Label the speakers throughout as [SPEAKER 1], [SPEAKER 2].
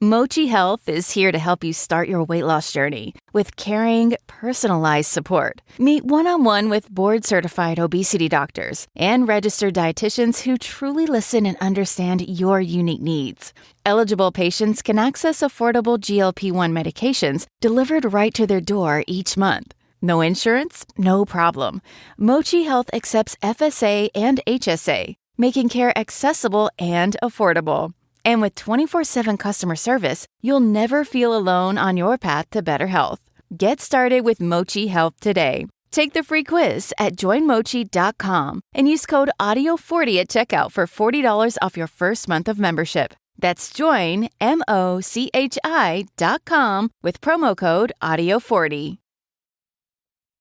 [SPEAKER 1] Mochi Health is here to help you start your weight loss journey with caring, personalized support. Meet one-on-one with board-certified obesity doctors and registered dietitians who truly listen and understand your unique needs. Eligible patients can access affordable GLP-1 medications delivered right to their door each month. No insurance? No problem. Mochi Health accepts FSA and HSA, making care accessible and affordable. And with 24/7 customer service, you'll never feel alone on your path to better health. Get started with Mochi Health today. Take the free quiz at joinmochi.com and use code AUDIO40 at checkout for $40 off your first month of membership. That's joinmochi.com with promo code AUDIO40.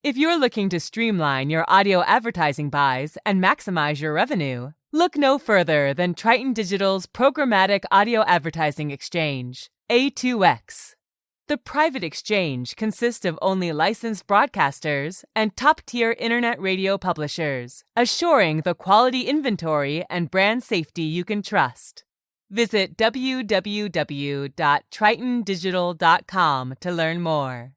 [SPEAKER 2] If you're looking to streamline your audio advertising buys and maximize your revenue, look no further than Triton Digital's programmatic audio advertising exchange, A2X. The private exchange consists of only licensed broadcasters and top-tier internet radio publishers, assuring the quality inventory and brand safety you can trust. Visit www.tritondigital.com to learn more.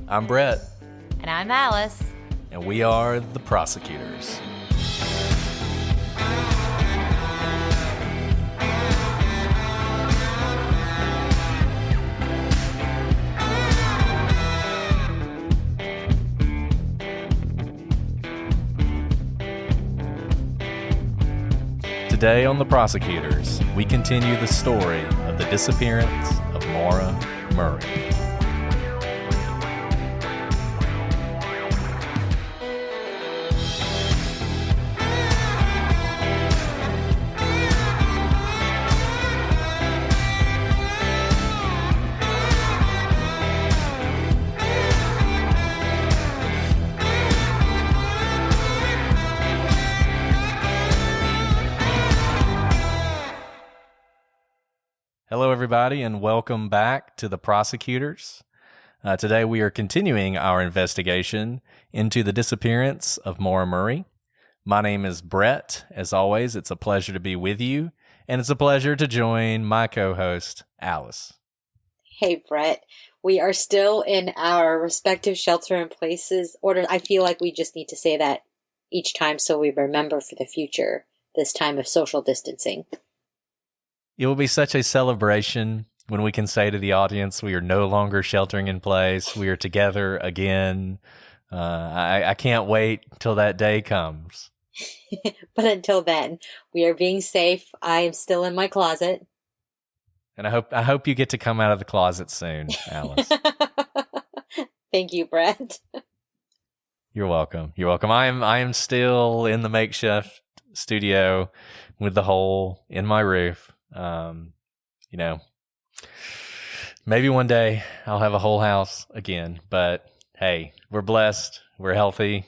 [SPEAKER 3] I'm Brett.
[SPEAKER 4] And I'm Alice.
[SPEAKER 3] And we are the Prosecutors. Today on the Prosecutors, we continue the story of the disappearance of Maura Murray. Hello, everybody, and welcome back to the Prosecutors. Today we are continuing our investigation into the disappearance of Maura Murray. My name is Brett. As always, it's a pleasure to be with you, and it's a pleasure to join my co-host, Alice.
[SPEAKER 4] Hey, Brett. We are still in our respective shelter-in-places order. I feel like we just need to say that each time so we remember for the future this time of social distancing.
[SPEAKER 3] It will be such a celebration when we can say to the audience, we are no longer sheltering in place. We are together again. I can't wait till that day comes.
[SPEAKER 4] But until then, we are being safe. I am still in my closet.
[SPEAKER 3] And I hope you get to come out of the closet soon, Alice.
[SPEAKER 4] Thank you, Brett.
[SPEAKER 3] You're welcome. You're welcome. I am still in the makeshift studio with the hole in my roof. Maybe one day I'll have a whole house again, but hey, we're blessed. We're healthy.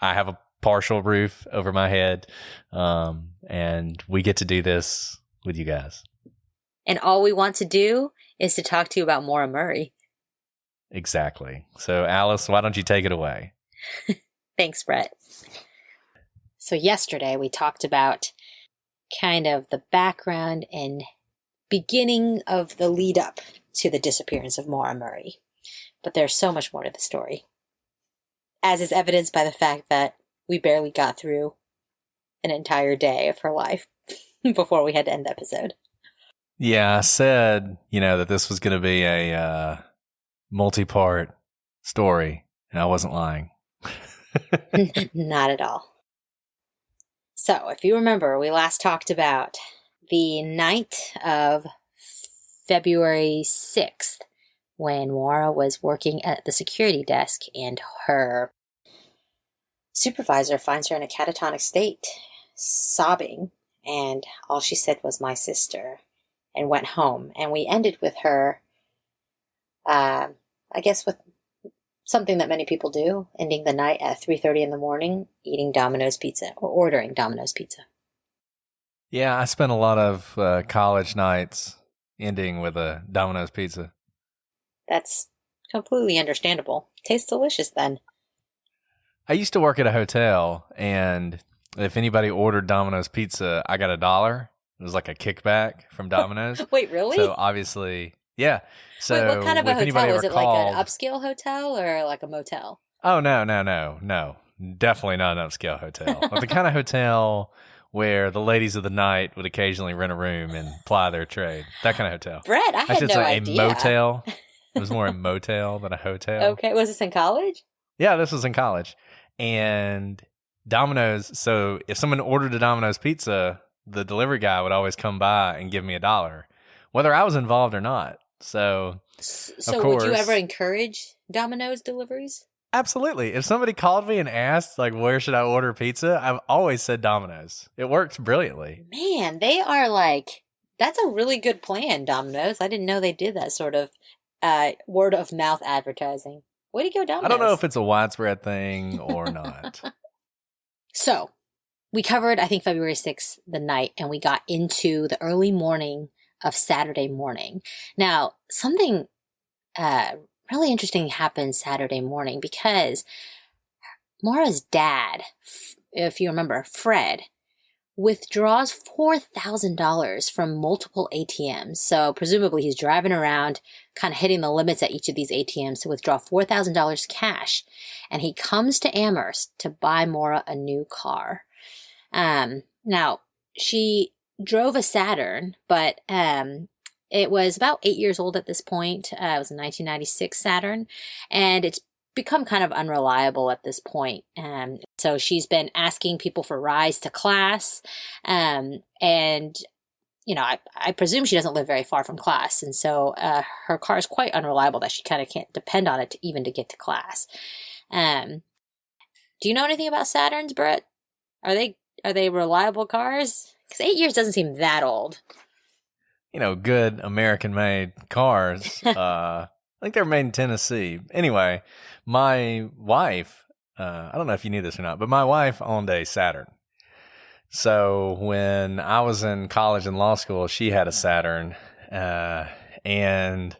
[SPEAKER 3] I have a partial roof over my head. And we get to do this with you guys.
[SPEAKER 4] And all we want to do is to talk to you about Maura Murray.
[SPEAKER 3] Exactly. So Alice, why don't you take it away?
[SPEAKER 4] Thanks, Brett. So yesterday we talked about kind of the background and beginning of the lead up to the disappearance of Maura Murray. But there's so much more to the story, as is evidenced by the fact that we barely got through an entire day of her life before we had to end the episode.
[SPEAKER 3] Yeah, I said, that this was going to be a multi-part story, and I wasn't lying.
[SPEAKER 4] Not at all. So, if you remember, we last talked about the night of February 6th when Maura was working at the security desk and her supervisor finds her in a catatonic state, sobbing, and all she said was, "My sister," and went home. And we ended with her, I guess with something that many people do, ending the night at 3:30 in the morning, eating Domino's pizza or ordering Domino's pizza.
[SPEAKER 3] Yeah, I spent a lot of college nights ending with a Domino's pizza.
[SPEAKER 4] That's completely understandable. tastes delicious then.
[SPEAKER 3] I used to work at a hotel, and if anybody ordered Domino's pizza, I got $1. It was like a kickback from Domino's.
[SPEAKER 4] Wait, really?
[SPEAKER 3] So obviously, yeah. So
[SPEAKER 4] wait, what kind of a
[SPEAKER 3] if anybody
[SPEAKER 4] hotel? Was
[SPEAKER 3] ever
[SPEAKER 4] it like
[SPEAKER 3] called,
[SPEAKER 4] an upscale hotel or like a motel?
[SPEAKER 3] oh, no. Definitely not an upscale hotel. But the kind of hotel where the ladies of the night would occasionally rent a room and ply their trade. That kind of hotel.
[SPEAKER 4] Brett, I had no idea.
[SPEAKER 3] A motel. It was more a motel than a hotel.
[SPEAKER 4] Okay. Was this in college?
[SPEAKER 3] Yeah, this was in college. And Domino's, so if someone ordered a Domino's pizza, the delivery guy would always come by and give me $1, whether I was involved or not. So,
[SPEAKER 4] So
[SPEAKER 3] of course,
[SPEAKER 4] would you ever encourage Domino's deliveries?
[SPEAKER 3] absolutely. If somebody called me and asked, like, where should I order pizza? I've always said Domino's. It works brilliantly.
[SPEAKER 4] Man, they are like, that's a really good plan, Domino's. I didn't know they did that sort of word of mouth advertising. Way to go, Domino's.
[SPEAKER 3] I don't know if it's a widespread thing or not.
[SPEAKER 4] So, we covered, I think, February 6th, the night, and we got into the early morning of Saturday morning. Now, something really interesting happened Saturday morning because Maura's dad, if you remember, Fred, withdraws $4,000 from multiple ATMs. So presumably he's driving around, kind of hitting the limits at each of these ATMs to withdraw $4,000 cash. And he comes to Amherst to buy Maura a new car. Now, she drove a Saturn, but it was about 8 years old at this point. It was a 1996 Saturn, and it's become kind of unreliable at this point. So she's been asking people for rides to class, and you know, I presume she doesn't live very far from class, and so her car is quite unreliable that she kind of can't depend on it to get to class. Do you know anything about Saturns, Brett? Are they reliable cars? Because 8 years doesn't seem that old.
[SPEAKER 3] You know, good American-made cars. I think they're made in Tennessee. Anyway, my wife, I don't know if you knew this or not, but my wife owned a Saturn. So when I was in college and law school, she had a Saturn. And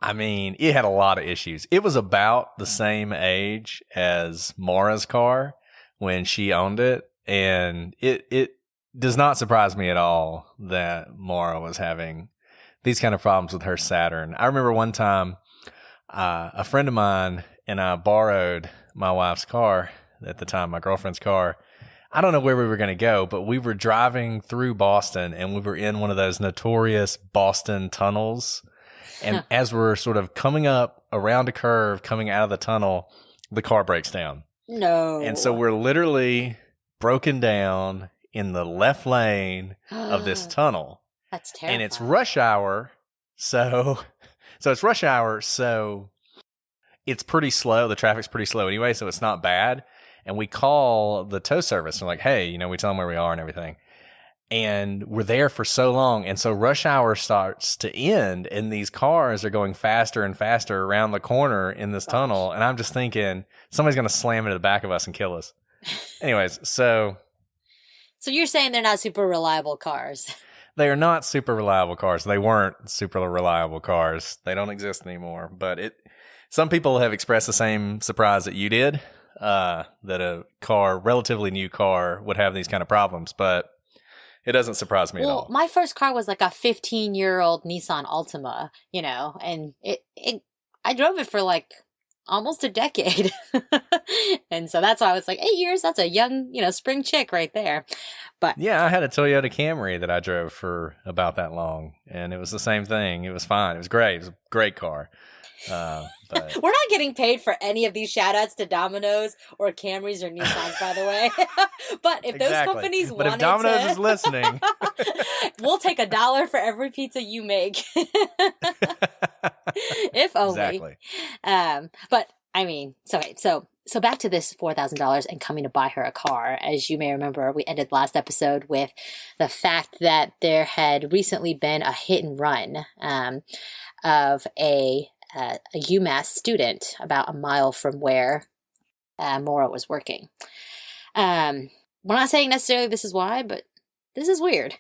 [SPEAKER 3] I mean, it had a lot of issues. It was about the same age as Maura's car when she owned it. And it does not surprise me at all that Maura was having these kind of problems with her Saturn. I remember one time a friend of mine and I borrowed my wife's car, at the time my girlfriend's car. I don't know where we were going to go, but we were driving through Boston and we were in one of those notorious Boston tunnels. And as we're sort of coming up around a curve, coming out of the tunnel, the car breaks down.
[SPEAKER 4] No.
[SPEAKER 3] And so we're literally broken down in the left lane of this tunnel.
[SPEAKER 4] That's terrifying.
[SPEAKER 3] And it's rush hour. So it's rush hour. So it's pretty slow. The traffic's pretty slow anyway. So it's not bad. And we call the tow service and we're like, hey, you know, we tell them where we are and everything. And we're there for so long. And so rush hour starts to end and these cars are going faster and faster around the corner in this tunnel. And I'm just thinking somebody's going to slam into the back of us and kill us. Anyways, so
[SPEAKER 4] you're saying they're not super reliable cars?
[SPEAKER 3] They are not super reliable cars. They weren't super reliable cars. They don't exist anymore. But some people have expressed the same surprise that you did, that a relatively new car, would have these kind of problems. But it doesn't surprise me at all.
[SPEAKER 4] My first car was like a 15-year-old Nissan Altima, you know, and I drove it for like almost a decade. And so that's why I was like, 8 years, that's a young, you know, spring chick right there. But
[SPEAKER 3] yeah, I had a Toyota Camry that I drove for about that long, and it was the same thing. It was fine. It was great. It was a great car. But
[SPEAKER 4] we're not getting paid for any of these shout outs to Domino's or Camrys or Nissans, by the way. But if those companies wanted to... But if Domino's
[SPEAKER 3] is listening...
[SPEAKER 4] we'll take $1 for every pizza you make. If only.
[SPEAKER 3] Exactly.
[SPEAKER 4] But, I mean, so back to this $4,000 and coming to buy her a car. As you may remember, we ended last episode with the fact that there had recently been a hit and run of a UMass student about a mile from where Maura was working. We're not saying necessarily this is why, but this is weird.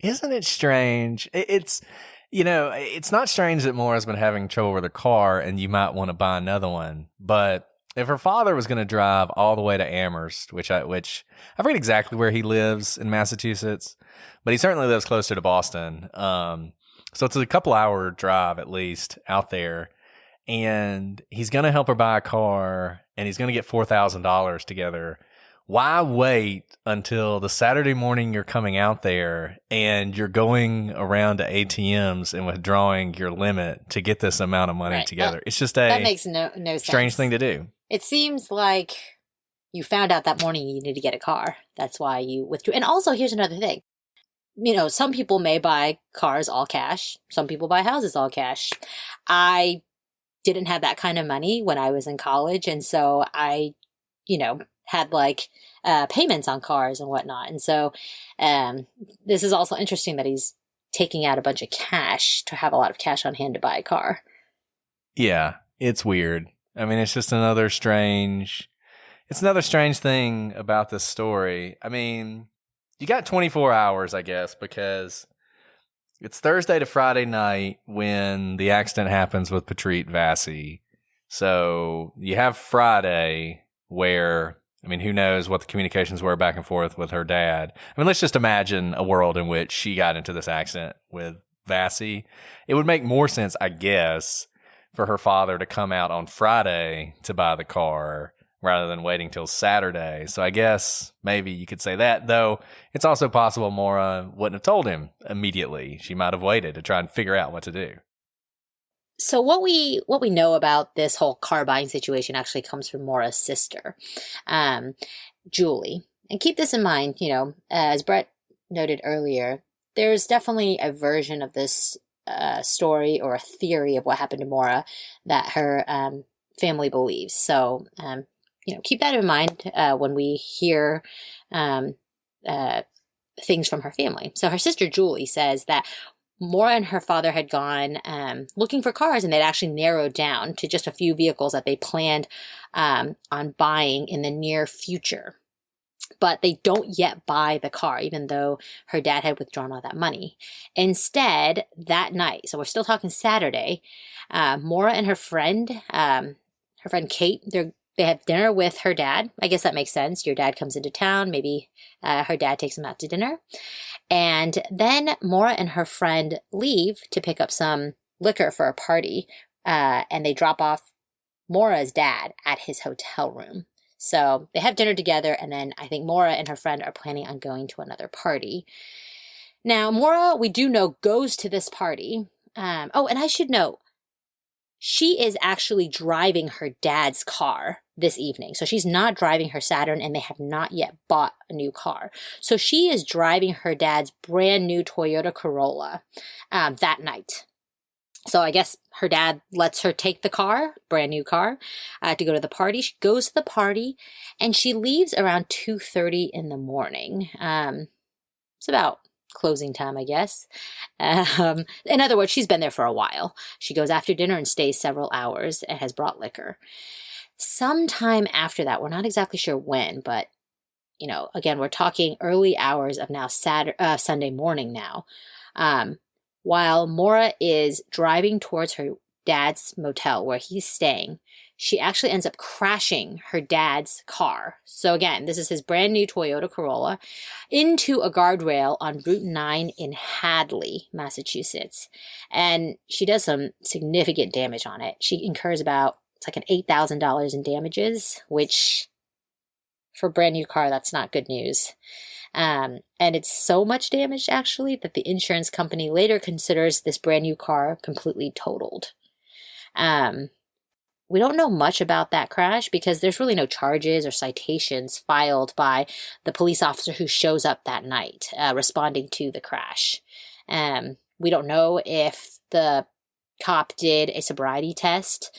[SPEAKER 3] Isn't it strange? It's It's not strange that Maura's been having trouble with her car and you might want to buy another one. But if her father was going to drive all the way to Amherst, which I forget exactly where he lives in Massachusetts, but he certainly lives closer to Boston. So it's a couple hour drive at least out there. And he's going to help her buy a car and he's going to get $4,000 together. Why wait until the Saturday morning you're coming out there and you're going around to ATMs and withdrawing your limit to get this amount of money together? It's just
[SPEAKER 4] that makes no sense.
[SPEAKER 3] Strange thing to do.
[SPEAKER 4] It seems like you found out that morning you need to get a car. That's why you withdrew. And also, here's another thing. Some people may buy cars all cash. Some people buy houses all cash. I didn't have that kind of money when I was in college. And so I, had payments on cars and whatnot. And so this is also interesting that he's taking out a bunch of cash to have a lot of cash on hand to buy a car.
[SPEAKER 3] Yeah, it's weird. I mean, it's another strange thing about this story. I mean, you got 24 hours, I guess, because it's Thursday to Friday night when the accident happens with Patrice Vassy. So you have Friday where, who knows what the communications were back and forth with her dad. Let's just imagine a world in which she got into this accident with Vassy. It would make more sense, I guess, for her father to come out on Friday to buy the car rather than waiting till Saturday. So I guess maybe you could say that, though it's also possible Maura wouldn't have told him immediately. She might have waited to try and figure out what to do.
[SPEAKER 4] So what we know about this whole car buying situation actually comes from Maura's sister, Julie. And keep this in mind, as Brett noted earlier, there's definitely a version of this story or a theory of what happened to Maura that her family believes. So, keep that in mind when we hear things from her family. So her sister Julie says that Maura and her father had gone looking for cars, and they'd actually narrowed down to just a few vehicles that they planned on buying in the near future. But they don't yet buy the car, even though her dad had withdrawn all that money. Instead, that night, so we're still talking Saturday, Maura and her friend Kate, they have dinner with her dad. I guess that makes sense. Your dad comes into town. Maybe her dad takes them out to dinner. And then Maura and her friend leave to pick up some liquor for a party. And they drop off Maura's dad at his hotel room. So they have dinner together. And then I think Maura and her friend are planning on going to another party. Now, Maura, we do know, goes to this party. And I should note, she is actually driving her dad's car this evening. So she's not driving her Saturn, and they have not yet bought a new car. So she is driving her dad's brand new Toyota Corolla that night. So I guess her dad lets her take the car, brand new car, to go to the party. She goes to the party, and she leaves around 2:30 in the morning. It's about closing time, I guess. In other words, she's been there for a while. She goes after dinner and stays several hours and has brought liquor. Sometime after that, we're not exactly sure when, but, again, we're talking early hours of now Sunday morning now. While Maura is driving towards her dad's motel where he's staying, she actually ends up crashing her dad's car. So again, this is his brand new Toyota Corolla into a guardrail on Route 9 in Hadley, Massachusetts. And she does some significant damage on it. She incurs it's like an $8,000 in damages, which for a brand new car, that's not good news. And it's so much damage, actually, that the insurance company later considers this brand new car completely totaled. We don't know much about that crash because there's really no charges or citations filed by the police officer who shows up that night responding to the crash. We don't know if the cop did a sobriety test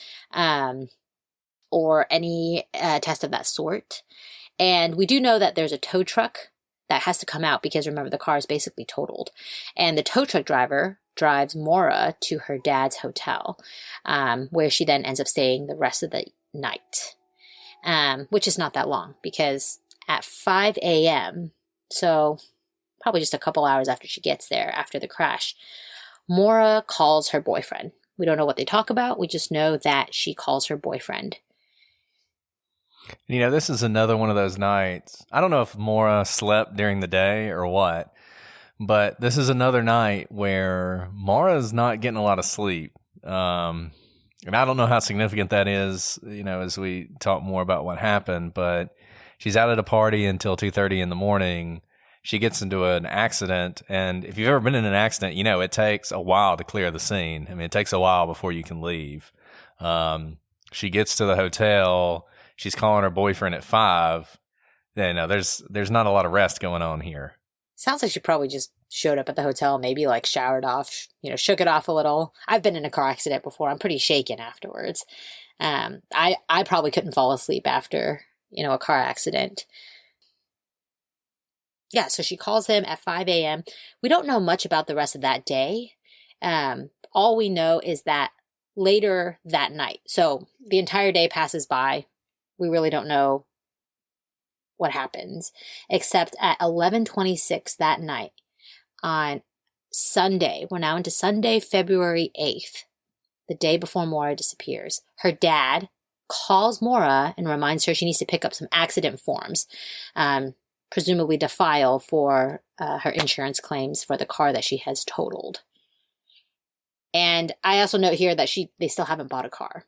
[SPEAKER 4] or any test of that sort. And we do know that there's a tow truck that has to come out because, remember, the car is basically totaled. And the tow truck driver drives Maura to her dad's hotel, where she then ends up staying the rest of the night, which is not that long because at 5 a.m., so probably just a couple hours after she gets there after the crash, Maura calls her boyfriend. We don't know what they talk about. We just know that she calls her boyfriend.
[SPEAKER 3] This is another one of those nights. I don't know if Maura slept during the day or what, but this is another night where Maura's not getting a lot of sleep. And I don't know how significant that is, as we talk more about what happened, but she's out at a party until 2:30 in the morning. She gets into an accident, and if you've ever been in an accident, it takes a while to clear the scene. I mean, it takes a while before you can leave. She gets to the hotel. She's calling her boyfriend at 5. There's not a lot of rest going on here.
[SPEAKER 4] Sounds like she probably just showed up at the hotel, maybe like showered off, shook it off a little. I've been in a car accident before. I'm pretty shaken afterwards. I probably couldn't fall asleep after, a car accident. Yeah, so she calls him at 5 a.m. We don't know much about the rest of that day. All we know is that later that night, so the entire day passes by. We really don't know what happens, except at 11:26 that night on Sunday. We're now into Sunday, February 8th, the day before Maura disappears. Her dad calls Maura and reminds her she needs to pick up some accident forms, presumably to file for her insurance claims for the car that she has totaled. And I also note here that they still haven't bought a car.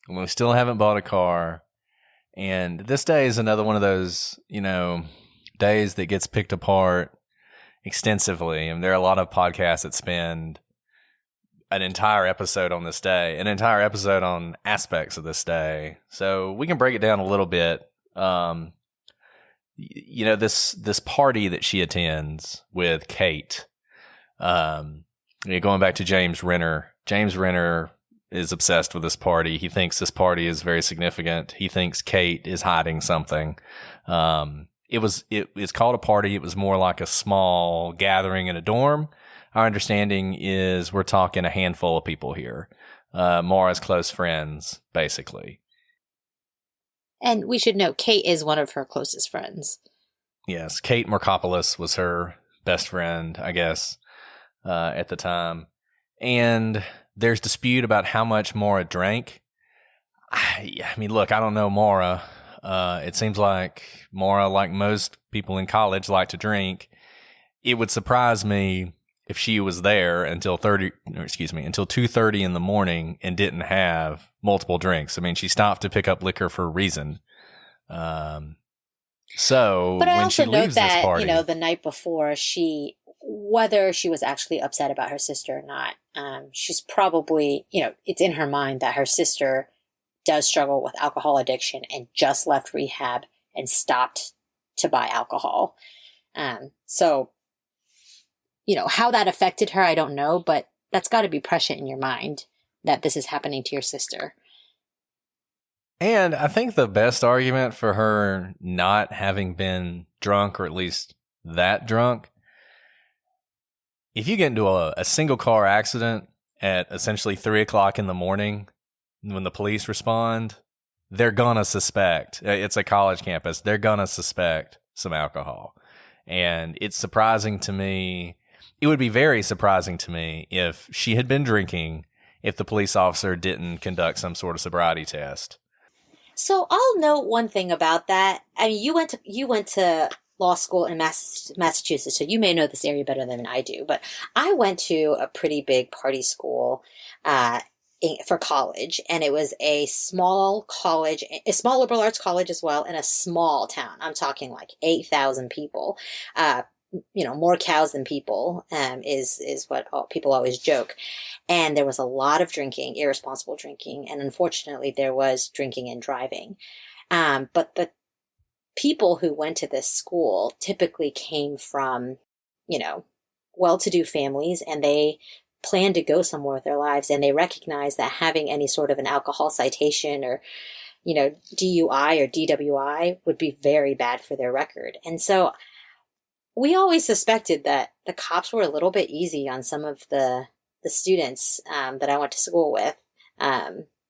[SPEAKER 3] We still haven't bought a car. And this day is another one of those, days that gets picked apart extensively. And there are a lot of podcasts that spend an entire episode on this day, an entire episode on aspects of this day. So we can break it down a little bit. This party that she attends with Kate, going back to James Renner. James Renner is obsessed with this party. He thinks this party is very significant. He thinks Kate is hiding something. It's called a party. It was more like a small gathering in a dorm. Our understanding is we're talking a handful of people here. Maura's close friends, basically.
[SPEAKER 4] And we should note, Kate is one of her closest friends.
[SPEAKER 3] Yes, Kate Markopoulos was her best friend, I guess, at the time. And there's dispute about how much Maura drank. I mean, look, I don't know Maura. It seems like Maura, like most people in college, like to drink. It would surprise me if she was there until 2:30 in the morning and didn't have multiple drinks. I mean, she stopped to pick up liquor for a reason. But
[SPEAKER 4] I also note
[SPEAKER 3] leaves
[SPEAKER 4] that,
[SPEAKER 3] this party,
[SPEAKER 4] the night before, whether she was actually upset about her sister or not, she's probably, it's in her mind that her sister does struggle with alcohol addiction and just left rehab and stopped to buy alcohol. So, how that affected her, I don't know, but that's got to be prescient in your mind that this is happening to your sister.
[SPEAKER 3] And I think the best argument for her not having been drunk, or at least that drunk, if you get into a single car accident at essentially 3 o'clock in the morning, when the police respond, they're going to suspect, it's a college campus, they're going to suspect some alcohol. And it's surprising to me, it would be very surprising to me if she had been drinking, if the police officer didn't conduct some sort of sobriety test.
[SPEAKER 4] So I'll note one thing about that. I mean, you went to law school in Massachusetts, so you may know this area better than I do. But I went to a pretty big party school for college, and it was a small college, a small liberal arts college as well, in a small town. I'm talking like 8,000 people. More cows than people is what people always joke. And there was a lot of drinking, irresponsible drinking, and unfortunately there was drinking and driving. But the people who went to this school typically came from, well-to-do families, and they planned to go somewhere with their lives, and they recognized that having any sort of an alcohol citation or, DUI or DWI would be very bad for their record. And so we always suspected that the cops were a little bit easy on some of the students that I went to school with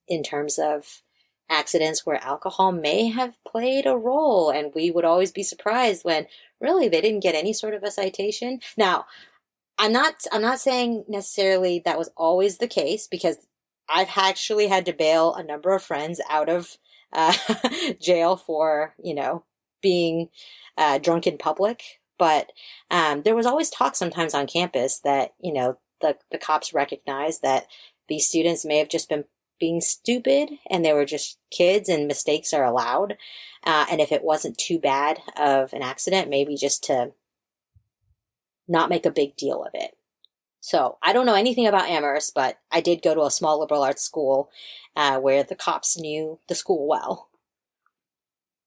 [SPEAKER 4] in terms of accidents where alcohol may have played a role. And we would always be surprised when really they didn't get any sort of a citation. Now, I'm not saying necessarily that was always the case, because I've actually had to bail a number of friends out of jail for, being drunk in public. But there was always talk sometimes on campus that, the cops recognized that these students may have just been being stupid and they were just kids and mistakes are allowed. And if it wasn't too bad of an accident, maybe just to not make a big deal of it. So I don't know anything about Amherst, but I did go to a small liberal arts school where the cops knew the school well.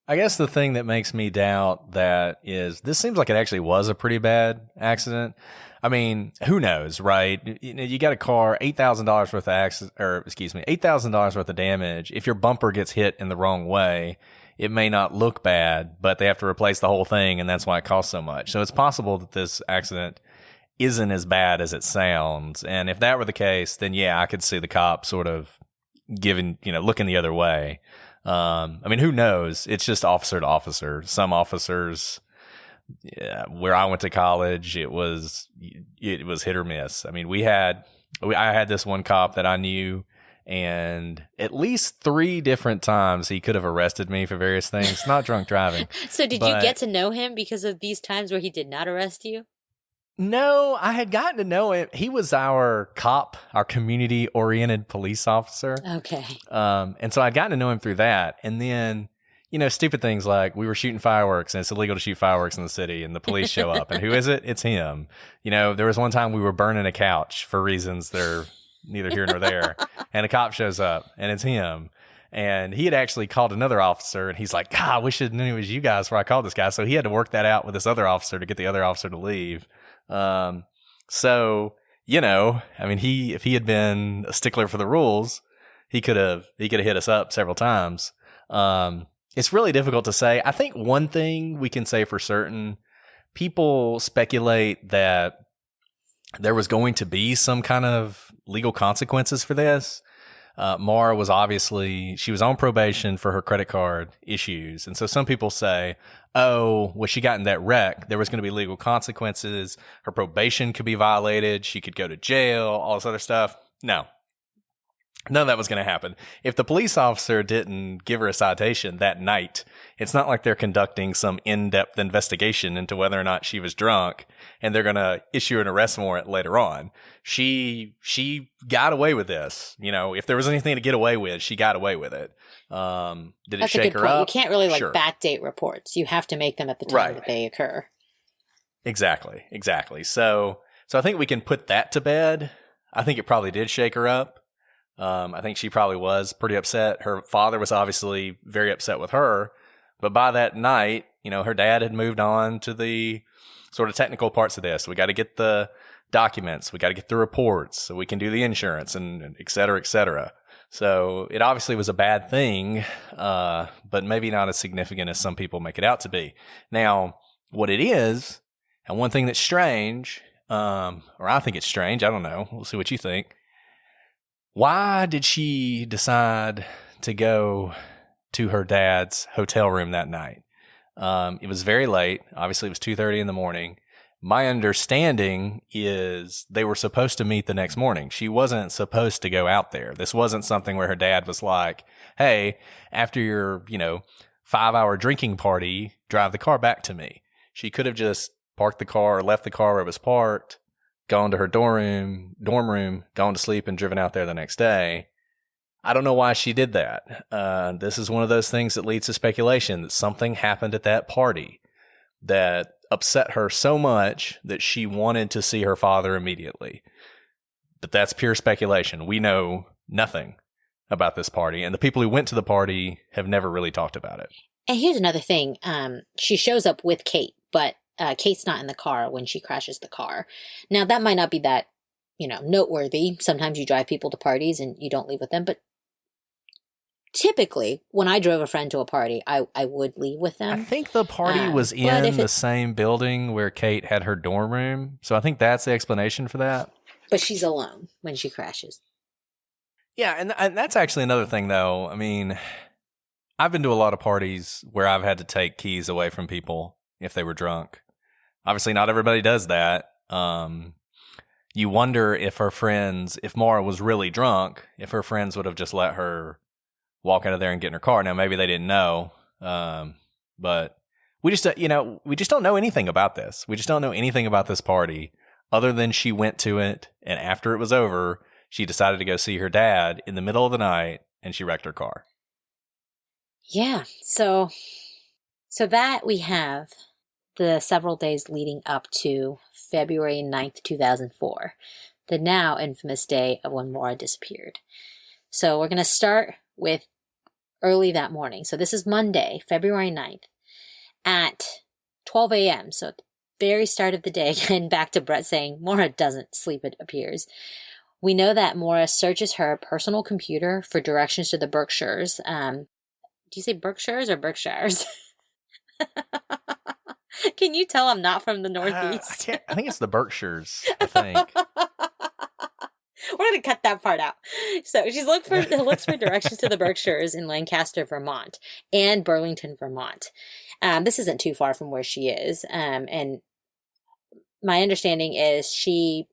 [SPEAKER 3] I guess the thing that makes me doubt that is this seems like it actually was a pretty bad accident. I mean, who knows, right? You got a car, $8,000 worth of $8,000 worth of damage. If your bumper gets hit in the wrong way, it may not look bad, but they have to replace the whole thing, and that's why it costs so much. So it's possible that this accident isn't as bad as it sounds. And if that were the case, then yeah, I could see the cop sort of looking the other way. I mean, who knows? It's just officer to officer. Some officers, where I went to college, it was hit or miss. I mean, I had this one cop that I knew, and at least 3 different times he could have arrested me for various things, not drunk driving.
[SPEAKER 4] So did you get to know him because of these times where he did not arrest you?
[SPEAKER 3] No, I had gotten to know him. He was our cop, our community-oriented police officer.
[SPEAKER 4] Okay.
[SPEAKER 3] And so I'd gotten to know him through that. And then, stupid things like we were shooting fireworks and it's illegal to shoot fireworks in the city, and the police show up. And who is it? It's him. There was one time we were burning a couch for reasons that are neither here nor there. And a cop shows up and it's him. And he had actually called another officer, and he's like, God, I wish I knew it was you guys before I called this guy. So he had to work that out with this other officer to get the other officer to leave. So, I mean, if he had been a stickler for the rules, he could have hit us up several times. It's really difficult to say. I think one thing we can say for certain, people speculate that there was going to be some kind of legal consequences for this. Maura she was on probation for her credit card issues. And so some people say, she got in that wreck, there was going to be legal consequences. Her probation could be violated. She could go to jail, all this other stuff. No. None of that was going to happen. If the police officer didn't give her a citation that night, it's not like they're conducting some in-depth investigation into whether or not she was drunk, and they're going to issue an arrest warrant later on. She got away with this. If there was anything to get away with, she got away with it. Did it shake her up?
[SPEAKER 4] You can't really
[SPEAKER 3] Sure.
[SPEAKER 4] backdate reports. You have to make them at the time that they occur.
[SPEAKER 3] Exactly. So I think we can put that to bed. I think it probably did shake her up. I think she probably was pretty upset. Her father was obviously very upset with her, but by that night, her dad had moved on to the sort of technical parts of this. We got to get the documents. We got to get the reports so we can do the insurance and et cetera, et cetera. So it obviously was a bad thing, but maybe not as significant as some people make it out to be. Now, what it is, and one thing that's strange, or I think it's strange, I don't know. We'll see what you think. Why did she decide to go to her dad's hotel room that night? It was very late. Obviously, it was 2:30 in the morning. My understanding is they were supposed to meet the next morning. She wasn't supposed to go out there. This wasn't something where her dad was like, hey, after your, 5-hour drinking party, drive the car back to me. She could have just parked the car or left the car where it was parked, gone to her dorm room, gone to sleep, and driven out there the next day. I don't know why she did that. This is one of those things that leads to speculation that something happened at that party that upset her so much that she wanted to see her father immediately. But that's pure speculation. We know nothing about this party, and the people who went to the party have never really talked about it.
[SPEAKER 4] And here's another thing. She shows up with Kate, but Kate's not in the car when she crashes the car. Now, that might not be that, noteworthy. Sometimes you drive people to parties and you don't leave with them. But typically, when I drove a friend to a party, I would leave with them.
[SPEAKER 3] I think the party was in the same building where Kate had her dorm room. So I think that's the explanation for that.
[SPEAKER 4] But she's alone when she crashes.
[SPEAKER 3] Yeah, and that's actually another thing, though. I mean, I've been to a lot of parties where I've had to take keys away from people if they were drunk. Obviously, not everybody does that. you wonder if if Maura was really drunk, if her friends would have just let her walk out of there and get in her car. Now, maybe they didn't know, but we just, we just don't know anything about this. We just don't know anything about this party other than she went to it, and after it was over, she decided to go see her dad in the middle of the night, and she wrecked her car.
[SPEAKER 4] Yeah, so that we have the several days leading up to February 9th, 2004, the now infamous day of when Maura disappeared. So we're going to start with early that morning. So this is Monday, February 9th at 12 a.m. So at the very start of the day, and back to Brett saying Maura doesn't sleep, it appears. We know that Maura searches her personal computer for directions to the Berkshires. Do you say Berkshires or Berkshires? Can you tell I'm not from the Northeast?
[SPEAKER 3] I think it's the Berkshires, I think.
[SPEAKER 4] We're going to cut that part out. So she looks for directions to the Berkshires in Lancaster, Vermont, and Burlington, Vermont. This isn't too far from where she is. And my understanding is she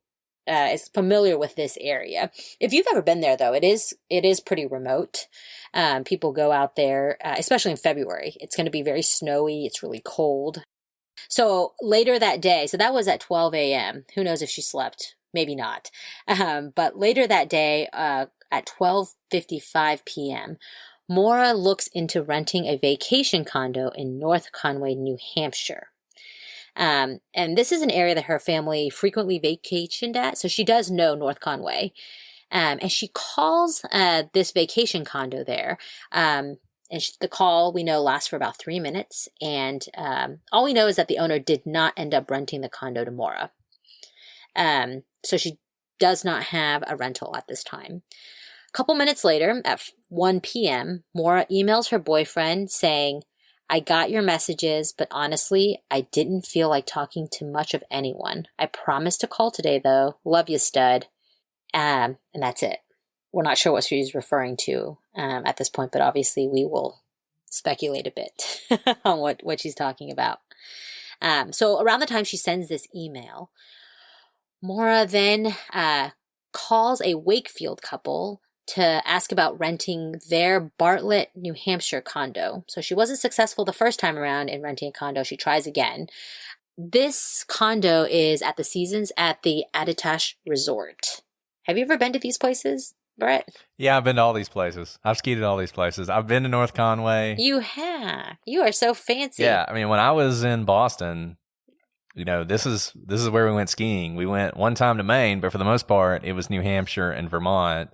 [SPEAKER 4] is familiar with this area. If you've ever been there, though, it is pretty remote. People go out there, especially in February. It's going to be very snowy. It's really cold. So later that day, so that was at 12 a.m. Who knows if she slept? Maybe not. But later that day, at 12:55 p.m., Maura looks into renting a vacation condo in North Conway, New Hampshire. And this is an area that her family frequently vacationed at, so she does know North Conway. And she calls this vacation condo there. The call, we know, lasts for about 3 minutes. And all we know is that the owner did not end up renting the condo to Maura. So she does not have a rental at this time. A couple minutes later, at 1 p.m., Maura emails her boyfriend saying, "I got your messages, but honestly, I didn't feel like talking to much of anyone. I promised to call today, though. Love you, stud." And that's it. We're not sure what she's referring to at this point, but obviously we will speculate a bit on what she's talking about. So around the time she sends this email, Maura then calls a Wakefield couple to ask about renting their Bartlett, New Hampshire condo. So she wasn't successful the first time around in renting a condo. She tries again. This condo is at the Seasons at the Attitash Resort. Have you ever been to these places, Brett?
[SPEAKER 3] Yeah, I've been to all these places. I've skied at all these places. I've been to North Conway.
[SPEAKER 4] You have. You are so fancy.
[SPEAKER 3] Yeah, I mean, when I was in Boston, this is where we went skiing. We went one time to Maine, but for the most part, it was New Hampshire and Vermont,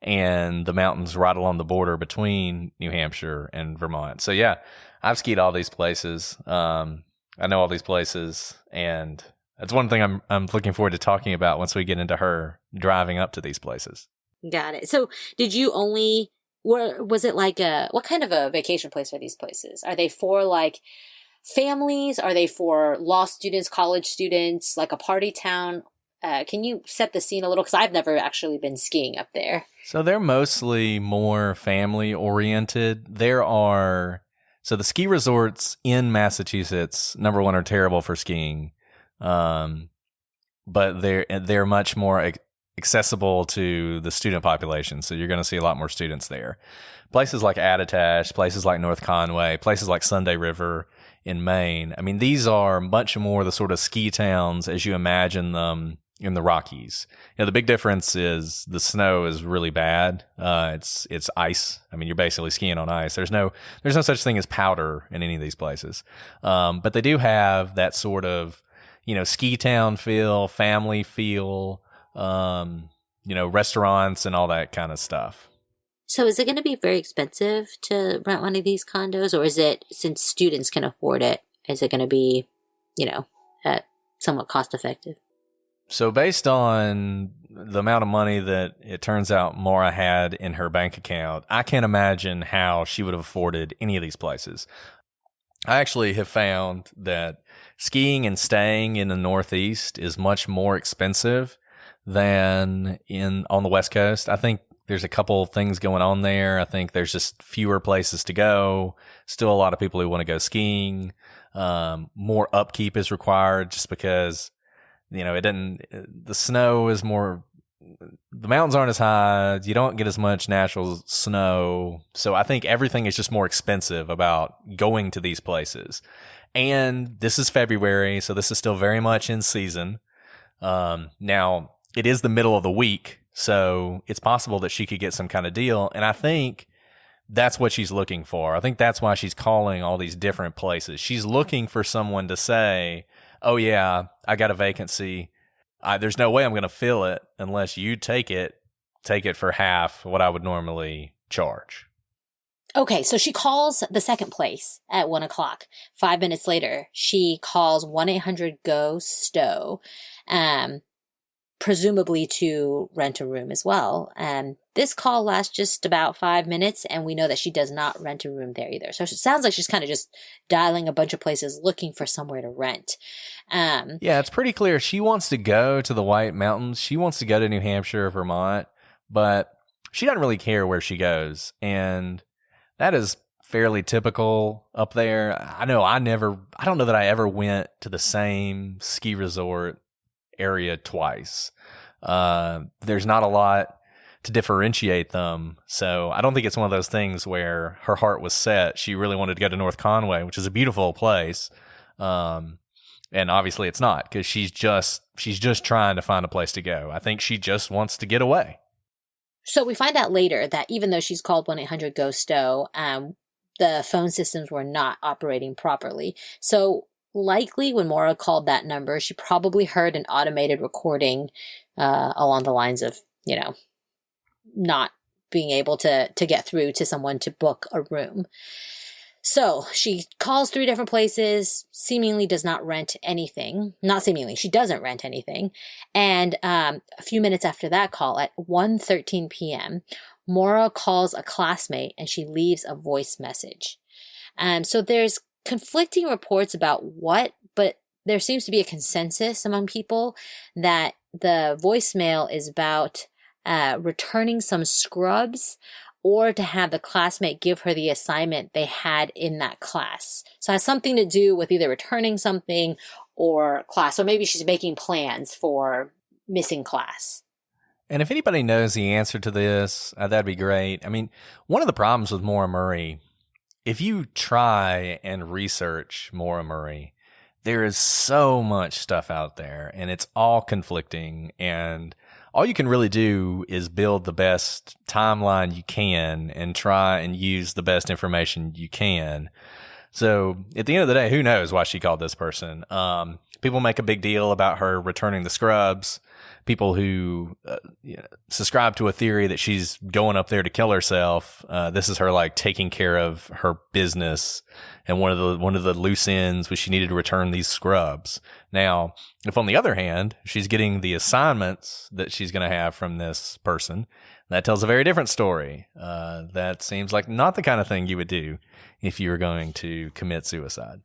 [SPEAKER 3] and the mountains right along the border between New Hampshire and Vermont. So yeah, I've skied all these places. I know all these places, and that's one thing I'm looking forward to talking about once we get into her driving up to these places.
[SPEAKER 4] Got it. So did you was it like what kind of a vacation place are these places? Are they for like families? Are they for law students, college students, like a party town? Can you set the scene a little? Because I've never actually been skiing up there.
[SPEAKER 3] So they're mostly more family oriented. So the ski resorts in Massachusetts, number one, are terrible for skiing. But they're much more accessible to the student population. So you're going to see a lot more students there. Places like Attitash, places like North Conway, places like Sunday River in Maine. I mean, these are much more the sort of ski towns as you imagine them in the Rockies. The big difference is the snow is really bad. It's ice. I mean, you're basically skiing on ice. There's no such thing as powder in any of these places. But they do have that sort of, ski town feel, family feel, restaurants and all that kind of stuff.
[SPEAKER 4] So is it going to be very expensive to rent one of these condos, or is it, since students can afford it, is it going to be, somewhat cost effective?
[SPEAKER 3] So based on the amount of money that it turns out Maura had in her bank account, I can't imagine how she would have afforded any of these places. I actually have found that skiing and staying in the Northeast is much more expensive than on the West Coast. I think there's a couple things going on there. I think there's just fewer places to go. Still a lot of people who want to go skiing. More upkeep is required just because it doesn't, the snow is more, the mountains aren't as high. You don't get as much natural snow. So I think everything is just more expensive about going to these places. And this is February, so this is still very much in season. Now, it is the middle of the week, so it's possible that she could get some kind of deal. And I think that's what she's looking for. I think that's why she's calling all these different places. She's looking for someone to say, oh, yeah, I got a vacancy. There's no way I'm going to fill it unless you take it for half what I would normally charge.
[SPEAKER 4] Okay, so she calls the second place at 1 o'clock. 5 minutes later, she calls 1-800-GO-STOW, presumably to rent a room as well. This call lasts just about 5 minutes, and we know that she does not rent a room there either. So it sounds like she's kind of just dialing a bunch of places looking for somewhere to rent.
[SPEAKER 3] Yeah, it's pretty clear. She wants to go to the White Mountains. She wants to go to New Hampshire or Vermont, but she doesn't really care where she goes. And that is fairly typical up there. I don't know that I ever went to the same ski resort area twice. There's not a lot to differentiate them. So I don't think it's one of those things where her heart was set. She really wanted to go to North Conway, which is a beautiful place. And obviously it's not, because she's just trying to find a place to go. I think she just wants to get away.
[SPEAKER 4] So we find out later that even though she's called 1-800-GO-STOW, the phone systems were not operating properly. So likely when Maura called that number, she probably heard an automated recording along the lines of, not being able to get through to someone to book a room. So she calls 3 different places, seemingly does not rent anything. Not seemingly, she doesn't rent anything. And a few minutes after that call, at 1:13 p.m., Maura calls a classmate and she leaves a voice message. So there's conflicting reports about what, but there seems to be a consensus among people that the voicemail is about returning some scrubs, or to have the classmate give her the assignment they had in that class. So it has something to do with either returning something or class, or maybe she's making plans for missing class.
[SPEAKER 3] And if anybody knows the answer to this, that'd be great. I mean, one of the problems with Maura Murray, if you try and research Maura Murray, there is so much stuff out there, and it's all conflicting, and all you can really do is build the best timeline you can and try and use the best information you can. So at the end of the day, who knows why she called this person? People make a big deal about her returning the scrubs. People who subscribe to a theory that she's going up there to kill herself. This is her like taking care of her business, and one of the loose ends was she needed to return these scrubs. Now, if on the other hand she's getting the assignments that she's going to have from this person, that tells a very different story. That seems like not the kind of thing you would do if you were going to commit suicide.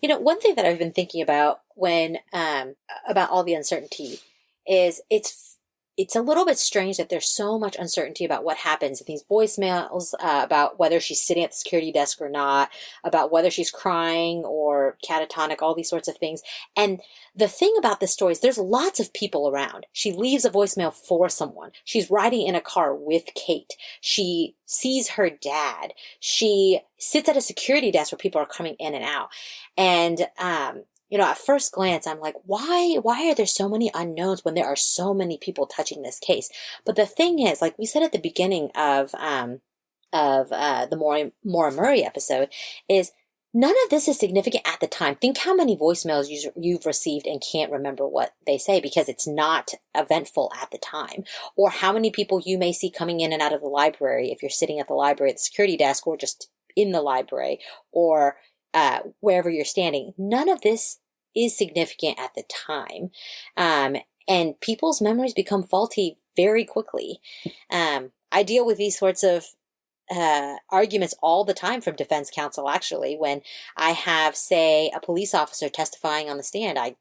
[SPEAKER 4] One thing that I've been thinking about when about all the uncertainty is it's a little bit strange that there's so much uncertainty about what happens in these voicemails, about whether she's sitting at the security desk or not, about whether she's crying or catatonic, all these sorts of things. And the thing about this story is there's lots of people around. She leaves a voicemail for someone. She's riding in a car with Kate. She sees her dad. She sits at a security desk where people are coming in and out. And, at first glance, I'm like, why are there so many unknowns when there are so many people touching this case? But the thing is, like we said at the beginning of the Maura Murray episode, is none of this is significant at the time. Think how many voicemails you've received and can't remember what they say because it's not eventful at the time. Or how many people you may see coming in and out of the library if you're sitting at the library at the security desk, or just in the library, or wherever you're standing. None of this is significant at the time. And people's memories become faulty very quickly. I deal with these sorts of arguments all the time from defense counsel, actually. When I have, say, a police officer testifying on the stand, I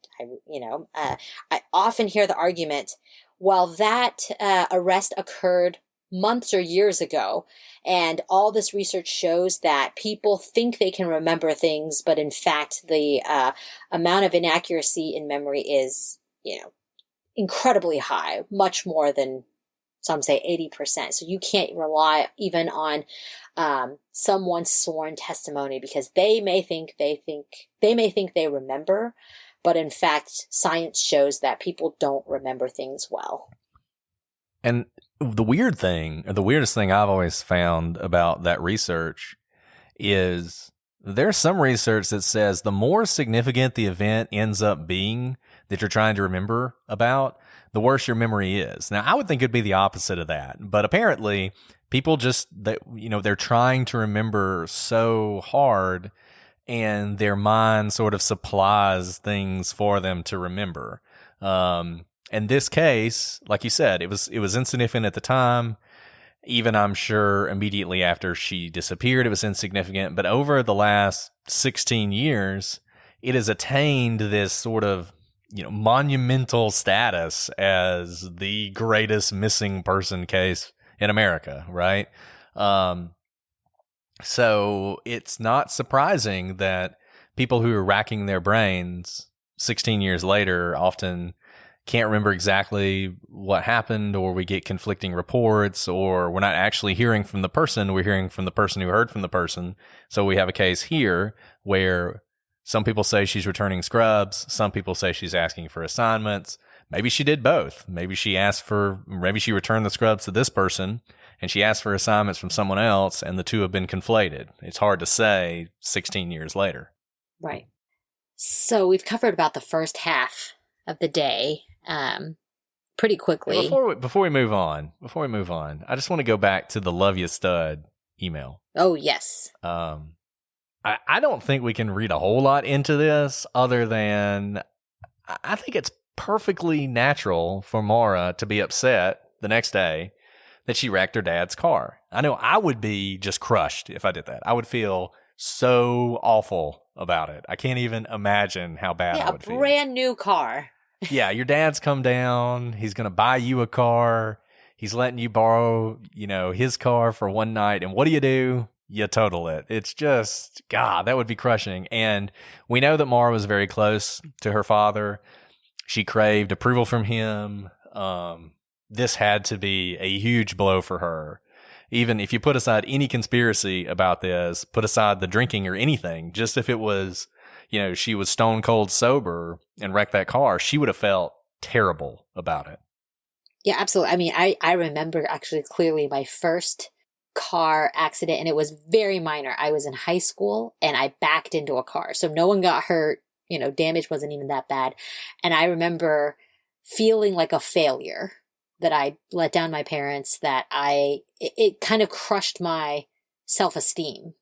[SPEAKER 4] often hear the argument, well, that arrest occurred months or years ago, and all this research shows that people think they can remember things, but in fact the amount of inaccuracy in memory is incredibly high, much more than some say 80%. So you can't rely even on someone's sworn testimony, because they may think they remember, but in fact, science shows that people don't remember things well.
[SPEAKER 3] And the weirdest thing I've always found about that research is there's some research that says the more significant the event ends up being that you're trying to remember about, the worse your memory is. Now, I would think it'd be the opposite of that, but apparently people they're trying to remember so hard, and their mind sort of supplies things for them to remember. In this case, like you said, it was insignificant at the time. Even, I'm sure, immediately after she disappeared, it was insignificant. But over the last 16 years, it has attained this sort of, monumental status as the greatest missing person case in America, right? So it's not surprising that people who are racking their brains 16 years later often can't remember exactly what happened, or we get conflicting reports, or we're not actually hearing from the person. We're hearing from the person who heard from the person. So we have a case here where some people say she's returning scrubs. Some people say she's asking for assignments. Maybe she did both. Maybe she returned the scrubs to this person and she asked for assignments from someone else, and the two have been conflated. It's hard to say 16 years later.
[SPEAKER 4] Right. So we've covered about the first half of the day pretty quickly.
[SPEAKER 3] Before we move on, I just want to go back to the Love Ya Stud email.
[SPEAKER 4] Oh, yes.
[SPEAKER 3] I don't think we can read a whole lot into this, other than I think it's perfectly natural for Maura to be upset the next day that she wrecked her dad's car. I know I would be just crushed if I did that. I would feel so awful about it. I can't even imagine how bad I would feel.
[SPEAKER 4] A brand new car.
[SPEAKER 3] Yeah, your dad's come down. He's going to buy you a car. He's letting you borrow, his car for one night. And what do? You total it. It's just, God, that would be crushing. And we know that Maura was very close to her father. She craved approval from him. This had to be a huge blow for her. Even if you put aside any conspiracy about this, put aside the drinking or anything, just if it was, she was stone cold sober and wrecked that car, she would have felt terrible about it.
[SPEAKER 4] Yeah, absolutely. I mean, I remember actually clearly my first car accident, and it was very minor. I was in high school and I backed into a car. So no one got hurt. Damage wasn't even that bad. And I remember feeling like a failure, that I let down my parents, that it kind of crushed my self-esteem.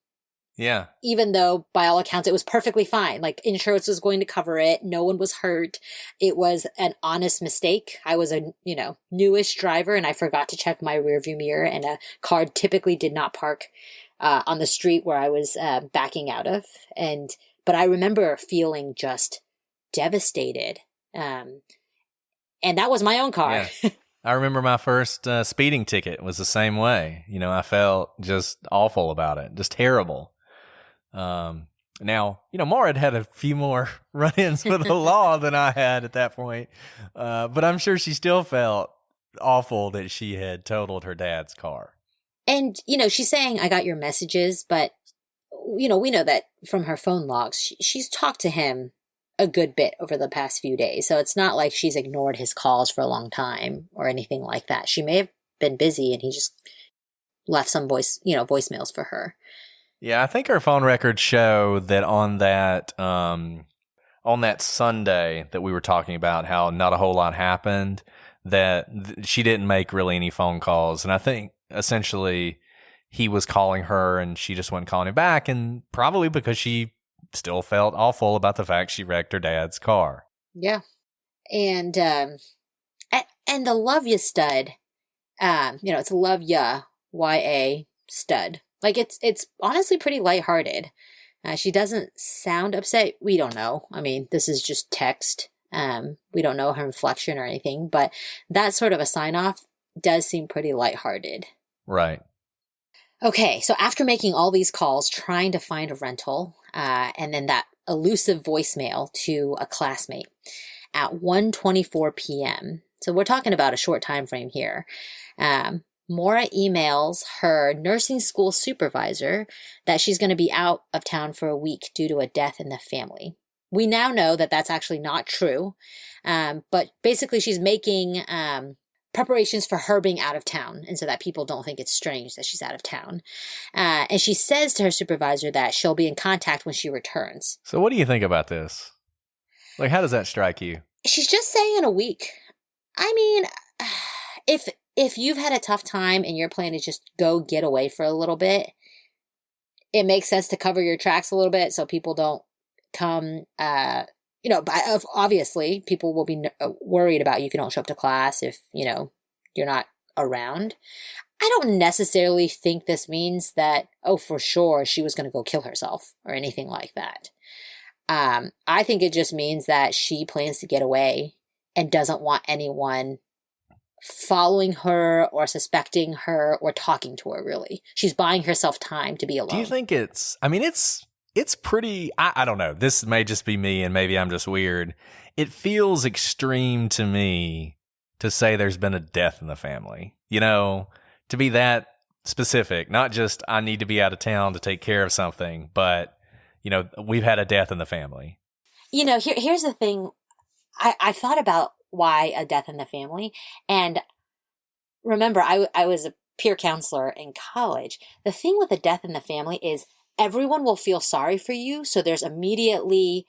[SPEAKER 3] Yeah.
[SPEAKER 4] Even though by all accounts it was perfectly fine. Like, insurance was going to cover it. No one was hurt. It was an honest mistake. I was a, newish driver, and I forgot to check my rearview mirror, and a car typically did not park on the street where I was backing out of. But I remember feeling just devastated. And that was my own car.
[SPEAKER 3] Yeah. I remember my first speeding ticket was the same way. I felt just awful about it, just terrible. Now, Maura had a few more run-ins with the law than I had at that point. But I'm sure she still felt awful that she had totaled her dad's car.
[SPEAKER 4] And, she's saying, I got your messages, but, we know that from her phone logs, she's talked to him a good bit over the past few days. So it's not like she's ignored his calls for a long time or anything like that. She may have been busy and he just left some voicemails for her.
[SPEAKER 3] Yeah, I think her phone records show that on that Sunday that we were talking about, how not a whole lot happened, that she didn't make really any phone calls. And I think essentially he was calling her and she just wasn't calling him back, and probably because she still felt awful about the fact she wrecked her dad's car.
[SPEAKER 4] Yeah. And the Love Ya Stud, it's Love Ya, Y-A, Stud. Like, it's honestly pretty lighthearted. She doesn't sound upset. We don't know. I mean, this is just text. We don't know her inflection or anything, but that sort of a sign-off does seem pretty lighthearted.
[SPEAKER 3] Right.
[SPEAKER 4] Okay, so after making all these calls, trying to find a rental, and then that elusive voicemail to a classmate, at 1:24 p.m. So we're talking about a short time frame here. Maura emails her nursing school supervisor that she's going to be out of town for a week due to a death in the family. We now know that that's actually not true, but basically she's making preparations for her being out of town, and so that people don't think it's strange that she's out of town. And she says to her supervisor that she'll be in contact when she returns.
[SPEAKER 3] So what do you think about this? Like, how does that strike you?
[SPEAKER 4] She's just saying a week. I mean, if you've had a tough time and your plan is just go get away for a little bit, it makes sense to cover your tracks a little bit so people don't come, obviously people will be worried about you if you don't show up to class, if, you're not around. I don't necessarily think this means that, for sure she was going to go kill herself or anything like that. I think it just means that she plans to get away and doesn't want anyone following her or suspecting her or talking to her, really. She's buying herself time to be alone.
[SPEAKER 3] Do you think it's pretty, I don't know. This may just be me and maybe I'm just weird. It feels extreme to me to say there's been a death in the family, to be that specific, not just I need to be out of town to take care of something, but, we've had a death in the family.
[SPEAKER 4] Here's the thing. I thought about why a death in the family. And remember, I was a peer counselor in college. The thing with a death in the family is everyone will feel sorry for you. So there's immediately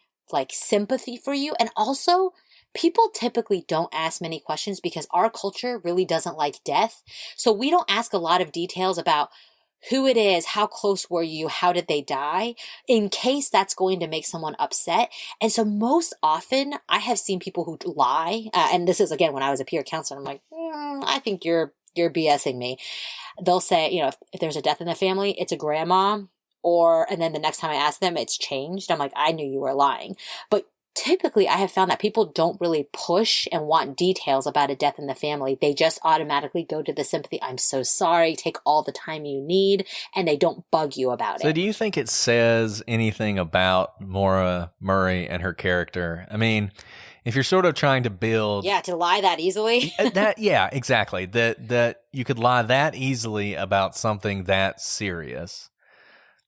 [SPEAKER 4] sympathy for you. And also people typically don't ask many questions because our culture really doesn't like death. So we don't ask a lot of details about who it is, how close were you, how did they die, in case that's going to make someone upset. And so most often I have seen people who lie. And this is, again, when I was a peer counselor, I'm like, I think you're BSing me. They'll say, if there's a death in the family, it's a grandma. And then the next time I ask them, it's changed. I'm like, I knew you were lying. But typically I have found that people don't really push and want details about a death in the family. They just automatically go to the sympathy. I'm so sorry. Take all the time you need. And they don't bug you about it.
[SPEAKER 3] So do you think it says anything about Maura Murray and her character? I mean, if you're sort of trying to build...
[SPEAKER 4] Yeah, to lie that easily.
[SPEAKER 3] Yeah, exactly. That you could lie that easily about something that serious.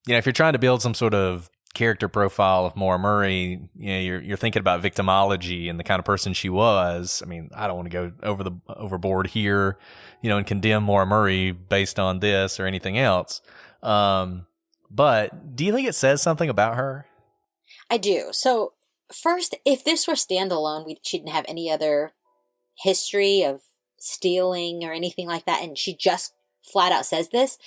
[SPEAKER 3] If you're trying to build some sort of character profile of Maura Murray, you're thinking about victimology and the kind of person she was. I mean, I don't want to go overboard here, and condemn Maura Murray based on this or anything else. But do you think it says something about her?
[SPEAKER 4] I do. So first, if this were standalone, she didn't have any other history of stealing or anything like that, and she just flat out says this,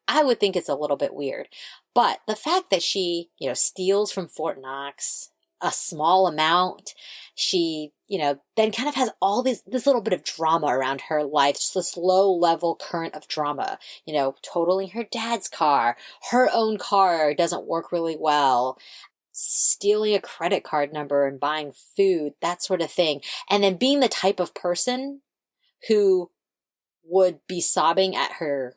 [SPEAKER 4] I would think it's a little bit weird. But the fact that she, steals from Fort Knox a small amount, she, then kind of has all this little bit of drama around her life, just this low level current of drama, totaling her dad's car, her own car doesn't work really well, stealing a credit card number and buying food, that sort of thing. And then being the type of person who would be sobbing at her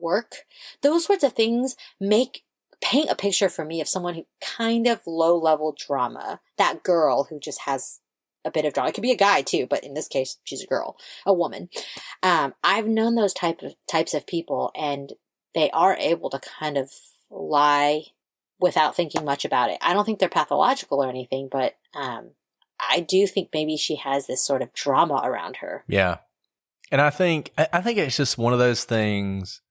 [SPEAKER 4] work. Those sorts of things paint a picture for me of someone who kind of low level drama. That girl who just has a bit of drama. It could be a guy too, but in this case, she's a girl, a woman. I've known those types of people, and they are able to kind of lie without thinking much about it. I don't think they're pathological or anything, but I do think maybe she has this sort of drama around her.
[SPEAKER 3] Yeah. And I think it's just one of those things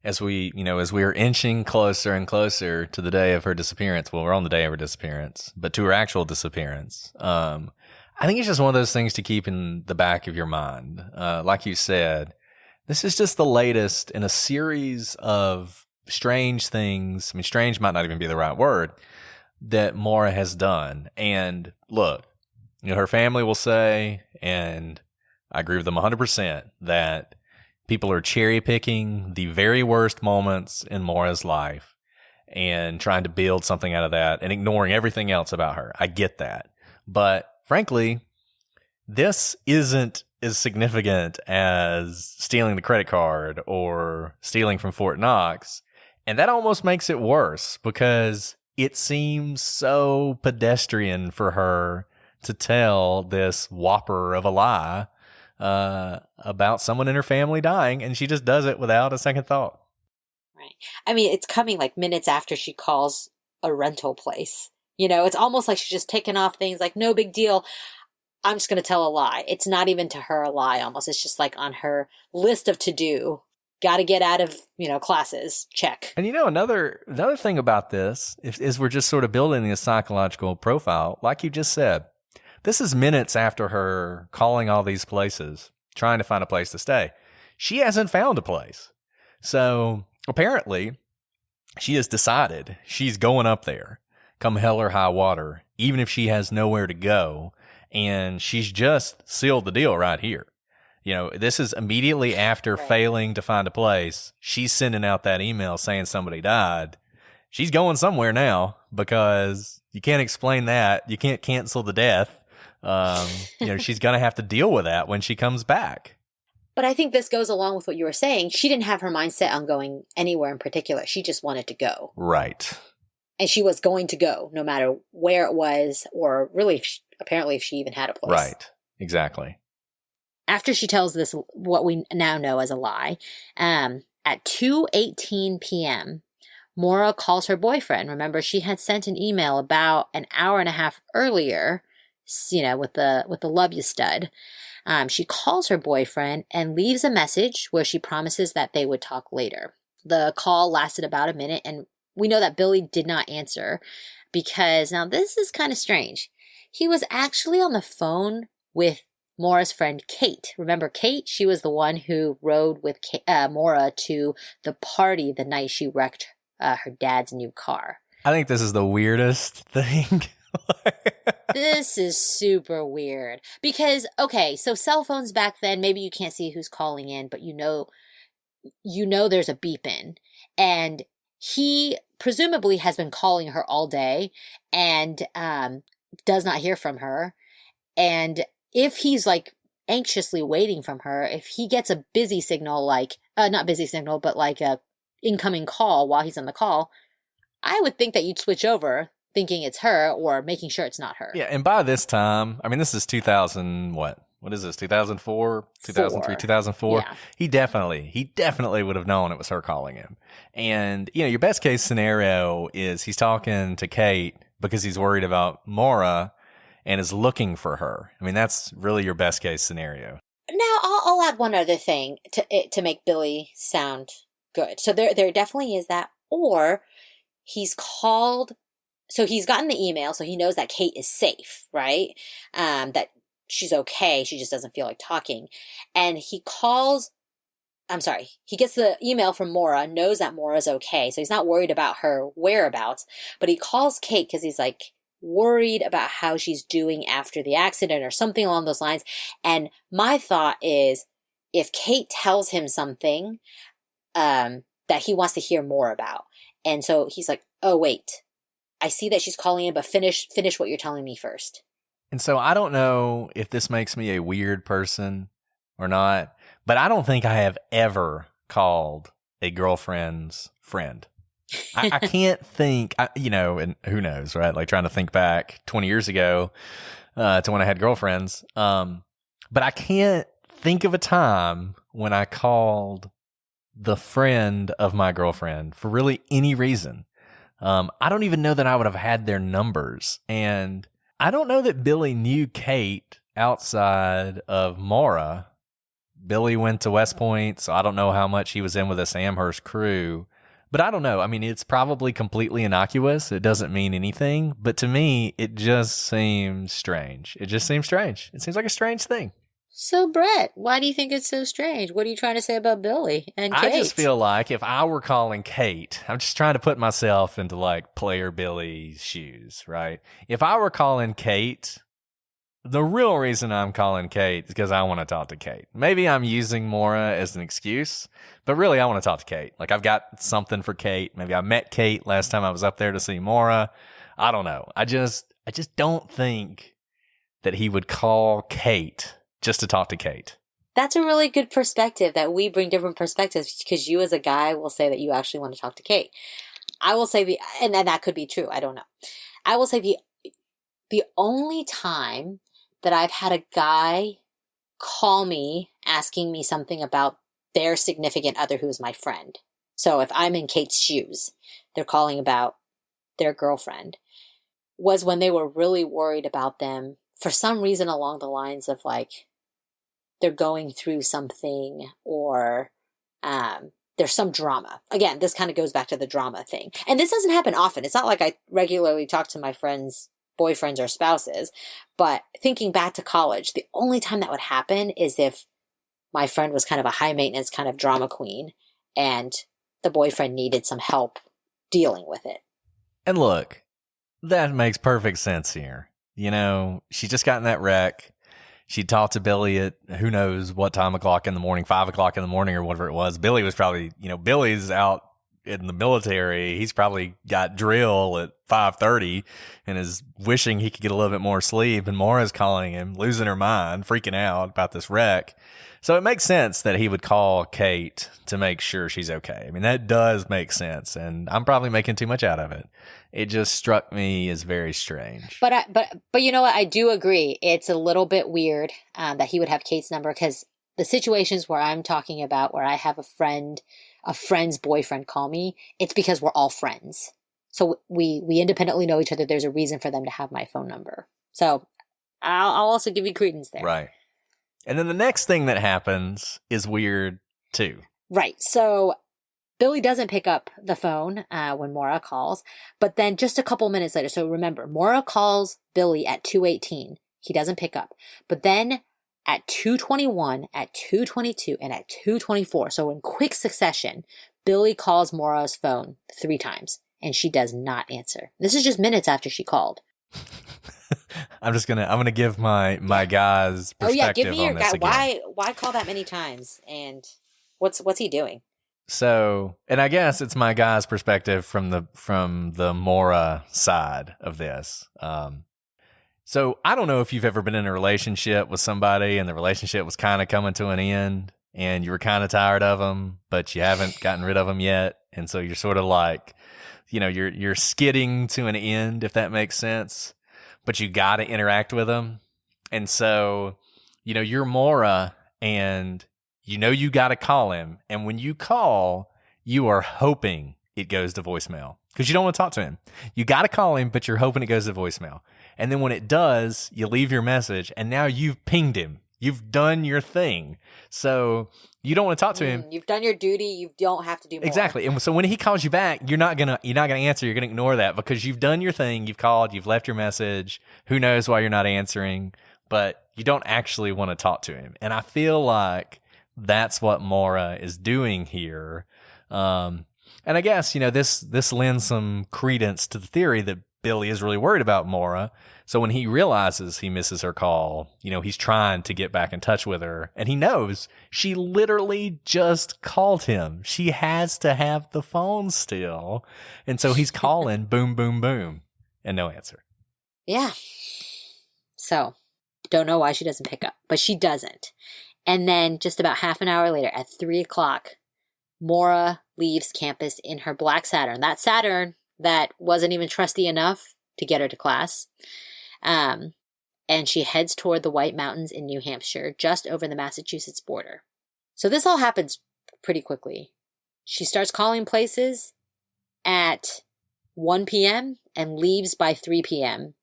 [SPEAKER 3] as we are inching closer and closer to the day of her disappearance. Well, we're on the day of her disappearance, but to her actual disappearance. I think it's just one of those things to keep in the back of your mind. Like you said, this is just the latest in a series of strange things. I mean, strange might not even be the right word, that Maura has done. And look, her family will say, and I agree with them 100%, that people are cherry picking the very worst moments in Maura's life and trying to build something out of that and ignoring everything else about her. I get that. But frankly, this isn't as significant as stealing the credit card or stealing from Fort Knox. And that almost makes it worse because it seems so pedestrian for her to tell this whopper of a lie about someone in her family dying, and she just does it without a second thought.
[SPEAKER 4] Right. I mean, it's coming like minutes after she calls a rental place. It's almost like she's just taking off things like, no big deal. I'm just going to tell a lie. It's not even to her a lie almost. It's just like on her list of to-do. Got to get out of, classes. Check.
[SPEAKER 3] And another thing about this is we're just sort of building this psychological profile. Like you just said, this is minutes after her calling all these places, trying to find a place to stay. She hasn't found a place. So apparently she has decided she's going up there, come hell or high water, even if she has nowhere to go. And she's just sealed the deal right here. This is immediately after failing to find a place. She's sending out that email saying somebody died. She's going somewhere now because you can't explain that. You can't cancel the death. She's going to have to deal with that when she comes back.
[SPEAKER 4] But I think this goes along with what you were saying. She didn't have her mind set on going anywhere in particular. She just wanted to go.
[SPEAKER 3] Right.
[SPEAKER 4] And she was going to go no matter where it was, or really, apparently, if she even had a place.
[SPEAKER 3] Right. Exactly.
[SPEAKER 4] After she tells this, what we now know as a lie, at 2:18 p.m., Maura calls her boyfriend. Remember, she had sent an email about an hour and a half earlier, with the love you stud. She calls her boyfriend and leaves a message where she promises that they would talk later. The call lasted about a minute, and we know that Billy did not answer because, now this is kind of strange. He was actually on the phone with Maura's friend Kate. Remember Kate? She was the one who rode with Maura to the party the night she wrecked her dad's new car.
[SPEAKER 3] I think this is the weirdest thing.
[SPEAKER 4] This is super weird because, okay, so cell phones back then, maybe you can't see who's calling in, but there's a beep in, and he presumably has been calling her all day and does not hear from her. And if he's like anxiously waiting from her, if he gets a busy signal, like not busy signal, but like a incoming call while he's on the call, I would think that you'd switch over thinking it's her or making sure it's not her.
[SPEAKER 3] Yeah, and by this time, I mean, this is 2000, what is this, 2004, 2003, 2004?
[SPEAKER 4] Yeah.
[SPEAKER 3] He definitely would have known it was her calling him. And, your best case scenario is he's talking to Kate because he's worried about Maura and is looking for her. I mean, that's really your best case scenario.
[SPEAKER 4] Now, I'll add one other thing to make Billy sound good. So there definitely is that. Or he's called, so he's gotten the email, so he knows that Kate is safe, right? That she's okay. She just doesn't feel like talking. And he gets the email from Maura, knows that Maura's okay. So he's not worried about her whereabouts, but he calls Kate because he's like worried about how she's doing after the accident or something along those lines. And my thought is, if Kate tells him something that he wants to hear more about, and so he's like, oh, wait, I see that she's calling in, but finish what you're telling me first.
[SPEAKER 3] And so I don't know if this makes me a weird person or not, but I don't think I have ever called a girlfriend's friend. I can't think, and who knows, right? Like trying to think back 20 years ago to when I had girlfriends. But I can't think of a time when I called the friend of my girlfriend for really any reason. I don't even know that I would have had their numbers. And I don't know that Billy knew Kate outside of Maura. Billy went to West Point, so I don't know how much he was in with this Amherst crew. But I don't know. I mean, it's probably completely innocuous. It doesn't mean anything. But to me, it just seems strange. It just seems strange. It seems like a strange thing.
[SPEAKER 4] So, Brett, why do you think it's so strange? What are you trying to say about Billy and Kate?
[SPEAKER 3] I just feel like if I were calling Kate, I'm just trying to put myself into like player Billy's shoes, right? If I were calling Kate, the real reason I'm calling Kate is because I want to talk to Kate. Maybe I'm using Maura as an excuse, but really I want to talk to Kate. Like I've got something for Kate. Maybe I met Kate last time I was up there to see Maura. I don't know. I just don't think that he would call Kate just to talk to Kate.
[SPEAKER 4] That's a really good perspective, that we bring different perspectives, because you as a guy will say that you actually want to talk to Kate. I will say and that could be true. I don't know. I will say the only time that I've had a guy call me asking me something about their significant other who is my friend. So if I'm in Kate's shoes, they're calling about their girlfriend, was when they were really worried about them for some reason along the lines of like, they're going through something or there's some drama. Again, this kind of goes back to the drama thing. And this doesn't happen often. It's not like I regularly talk to my friends' boyfriends or spouses. But thinking back to college, the only time that would happen is if my friend was kind of a high maintenance kind of drama queen and the boyfriend needed some help dealing with it.
[SPEAKER 3] And look, that makes perfect sense here. You know, she just got in that wreck. She talked to Billy at who knows what time o'clock in the morning, 5 o'clock in the morning or whatever it was. Billy was probably, Billy's out in the military. He's probably got drill at 5:30 and is wishing he could get a little bit more sleep. And Maura's calling him, losing her mind, freaking out about this wreck. So it makes sense that he would call Kate to make sure she's okay. I mean, that does make sense. And I'm probably making too much out of it. It just struck me as very strange.
[SPEAKER 4] But you know what? I do agree. It's a little bit weird that he would have Kate's number, because the situations where I'm talking about where I have a friend's boyfriend call me, it's because we're all friends. So we independently know each other. There's a reason for them to have my phone number. So I'll also give you credence there.
[SPEAKER 3] Right. And then the next thing that happens is weird too.
[SPEAKER 4] Right. So Billy doesn't pick up the phone when Maura calls, but then just a couple minutes later. So remember, Maura calls Billy at 2:18. He doesn't pick up. But then at 2:21, at 2:22, and at 2:24, so in quick succession, Billy calls Maura's phone 3 times, and she does not answer. This is just minutes after she called.
[SPEAKER 3] I'm gonna give my guy's perspective.
[SPEAKER 4] Oh yeah, give me your guy.
[SPEAKER 3] Again.
[SPEAKER 4] Why call that many times? And what's he doing?
[SPEAKER 3] So, and I guess it's my guy's perspective from the Maura side of this. So I don't know if you've ever been in a relationship with somebody and the relationship was kind of coming to an end and you were kind of tired of them, but you haven't gotten rid of them yet. And so you're sort of like, you're skidding to an end, if that makes sense, but you got to interact with them. And so, you're Maura and you got to call him. And when you call, you are hoping it goes to voicemail because you don't want to talk to him. You got to call him, but you're hoping it goes to voicemail. And then when it does, you leave your message and now you've pinged him. You've done your thing. So you don't want to talk to him.
[SPEAKER 4] You've done your duty. You don't have to do more.
[SPEAKER 3] Exactly. And so when he calls you back, you're not gonna answer. You're gonna ignore that because you've done your thing. You've called. You've left your message. Who knows why you're not answering? But you don't actually want to talk to him. And I feel like that's what Maura is doing here. And I guess this lends some credence to the theory that Billy is really worried about Maura. So when he realizes he misses her call, he's trying to get back in touch with her. And he knows she literally just called him. She has to have the phone still. And so he's calling, boom, boom, boom, and no answer.
[SPEAKER 4] Yeah. So, don't know why she doesn't pick up, but she doesn't. And then just about half an hour later at 3 o'clock, Maura leaves campus in her black Saturn. That Saturn that wasn't even trusty enough to get her to class. And she heads toward the White Mountains in New Hampshire, just over the Massachusetts border. So this all happens pretty quickly. She starts calling places at 1 p.m. and leaves by 3 p.m.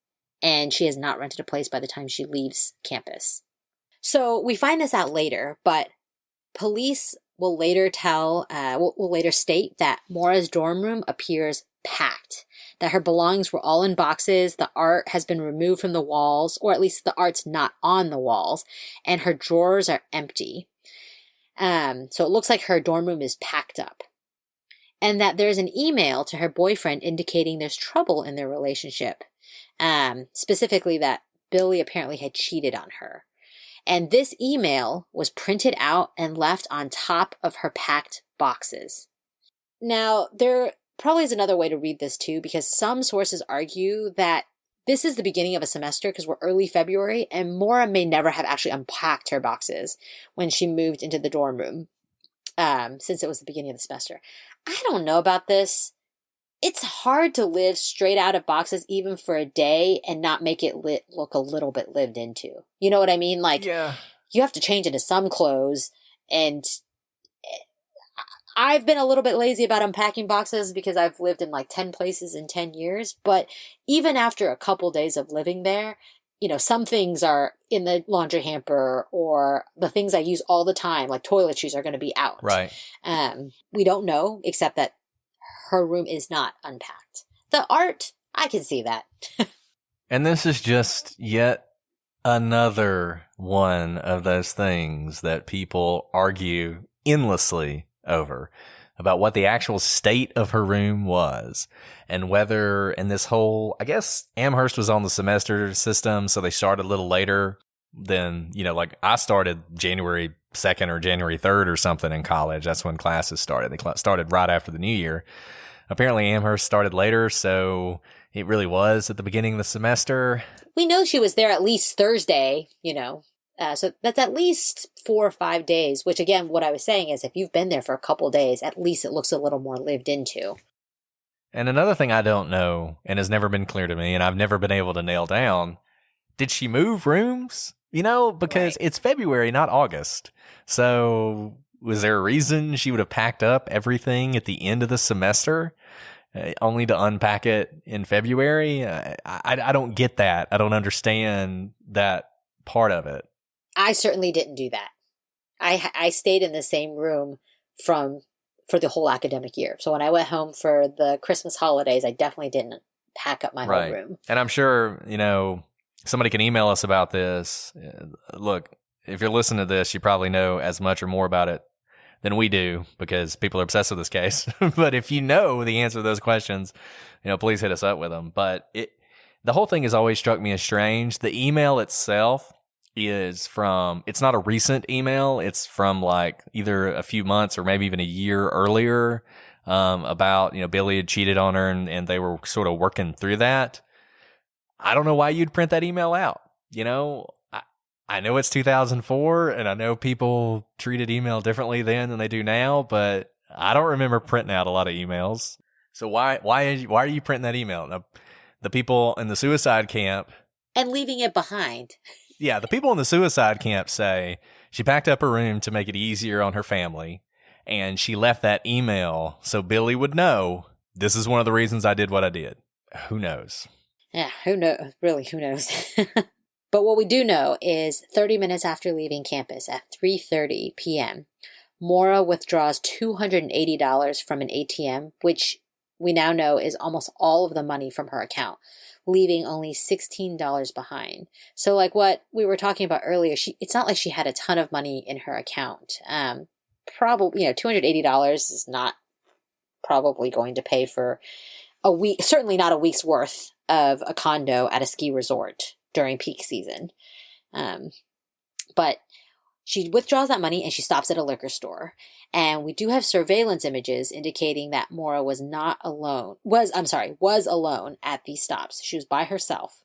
[SPEAKER 4] And she has not rented a place by the time she leaves campus. So we find this out later, but police will later will later state that Maura's dorm room appears packed, that her belongings were all in boxes, the art has been removed from the walls, or at least the art's not on the walls, and her drawers are empty. So it looks like her dorm room is packed up. And that there's an email to her boyfriend indicating there's trouble in their relationship. Specifically that Billy apparently had cheated on her. And this email was printed out and left on top of her packed boxes. Now, there probably is another way to read this too, because some sources argue that this is the beginning of a semester because we're early February and Maura may never have actually unpacked her boxes when she moved into the dorm room, since it was the beginning of the semester. I don't know about this. it's hard to live straight out of boxes even for a day and not make it look a little bit lived into. You know what I mean? Like, you have to change into some clothes, and I've been a little bit lazy about unpacking boxes because I've lived in like 10 places in 10 years. But even after a couple days of living there, you know, some things are in the laundry hamper, or the things I use all the time, like toiletries, are going to be out.
[SPEAKER 3] Right.
[SPEAKER 4] We don't know, except that her room is not unpacked. The art, I can see that.
[SPEAKER 3] And this is just yet another one of those things that people argue endlessly over, about what the actual state of her room was, and whether, in this whole, I guess Amherst was on the semester system, so they started a little later than, you know, like I started January 2nd or January 3rd or something in college. That's when classes started. They started right after the new year. Apparently Amherst started later, so it really was at the beginning of the semester.
[SPEAKER 4] We know she was there at least Thursday, you know. So that's at least 4 or 5 days, which, again, what I was saying is if you've been there for a couple days, at least it looks a little more lived into.
[SPEAKER 3] And another thing I don't know, and has never been clear to me, and I've never been able to nail down, did she move rooms? You know, because It's February, not August. So was there a reason she would have packed up everything at the end of the semester, only to unpack it in February? I don't get that. I don't understand that part of it.
[SPEAKER 4] I certainly didn't do that. I stayed in the same room for the whole academic year. So when I went home for the Christmas holidays, I definitely didn't pack up my whole room.
[SPEAKER 3] And I'm sure, you know, somebody can email us about this. Look, if you're listening to this, you probably know as much or more about it than we do, because people are obsessed with this case. But if you know the answer to those questions, you know, please hit us up with them. But the whole thing has always struck me as strange. The email itself is from, it's not a recent email. It's from like either a few months or maybe even a year earlier, about, you know, Billy had cheated on her, and they were sort of working through that. I don't know why you'd print that email out. You know, I know it's 2004, and I know people treated email differently then than they do now, but I don't remember printing out a lot of emails. So why are you printing that email? Now, the people in the suicide camp,
[SPEAKER 4] and leaving it behind.
[SPEAKER 3] Yeah, the people in the suicide camp say she packed up her room to make it easier on her family, and she left that email so Billy would know, this is one of the reasons I did what I did. Who knows?
[SPEAKER 4] Yeah, who knows? Really, who knows? But what we do know is 30 minutes after leaving campus at 3:30 p.m., Maura withdraws $280 from an ATM, which we now know is almost all of the money from her account, leaving only $16 behind. So like what we were talking about earlier, it's not like she had a ton of money in her account. Probably, you know, $280 is not probably going to pay for a week, certainly not a week's worth of a condo at a ski resort during peak season. But she withdraws that money and she stops at a liquor store. And we do have surveillance images indicating that Maura was alone at these stops. She was by herself.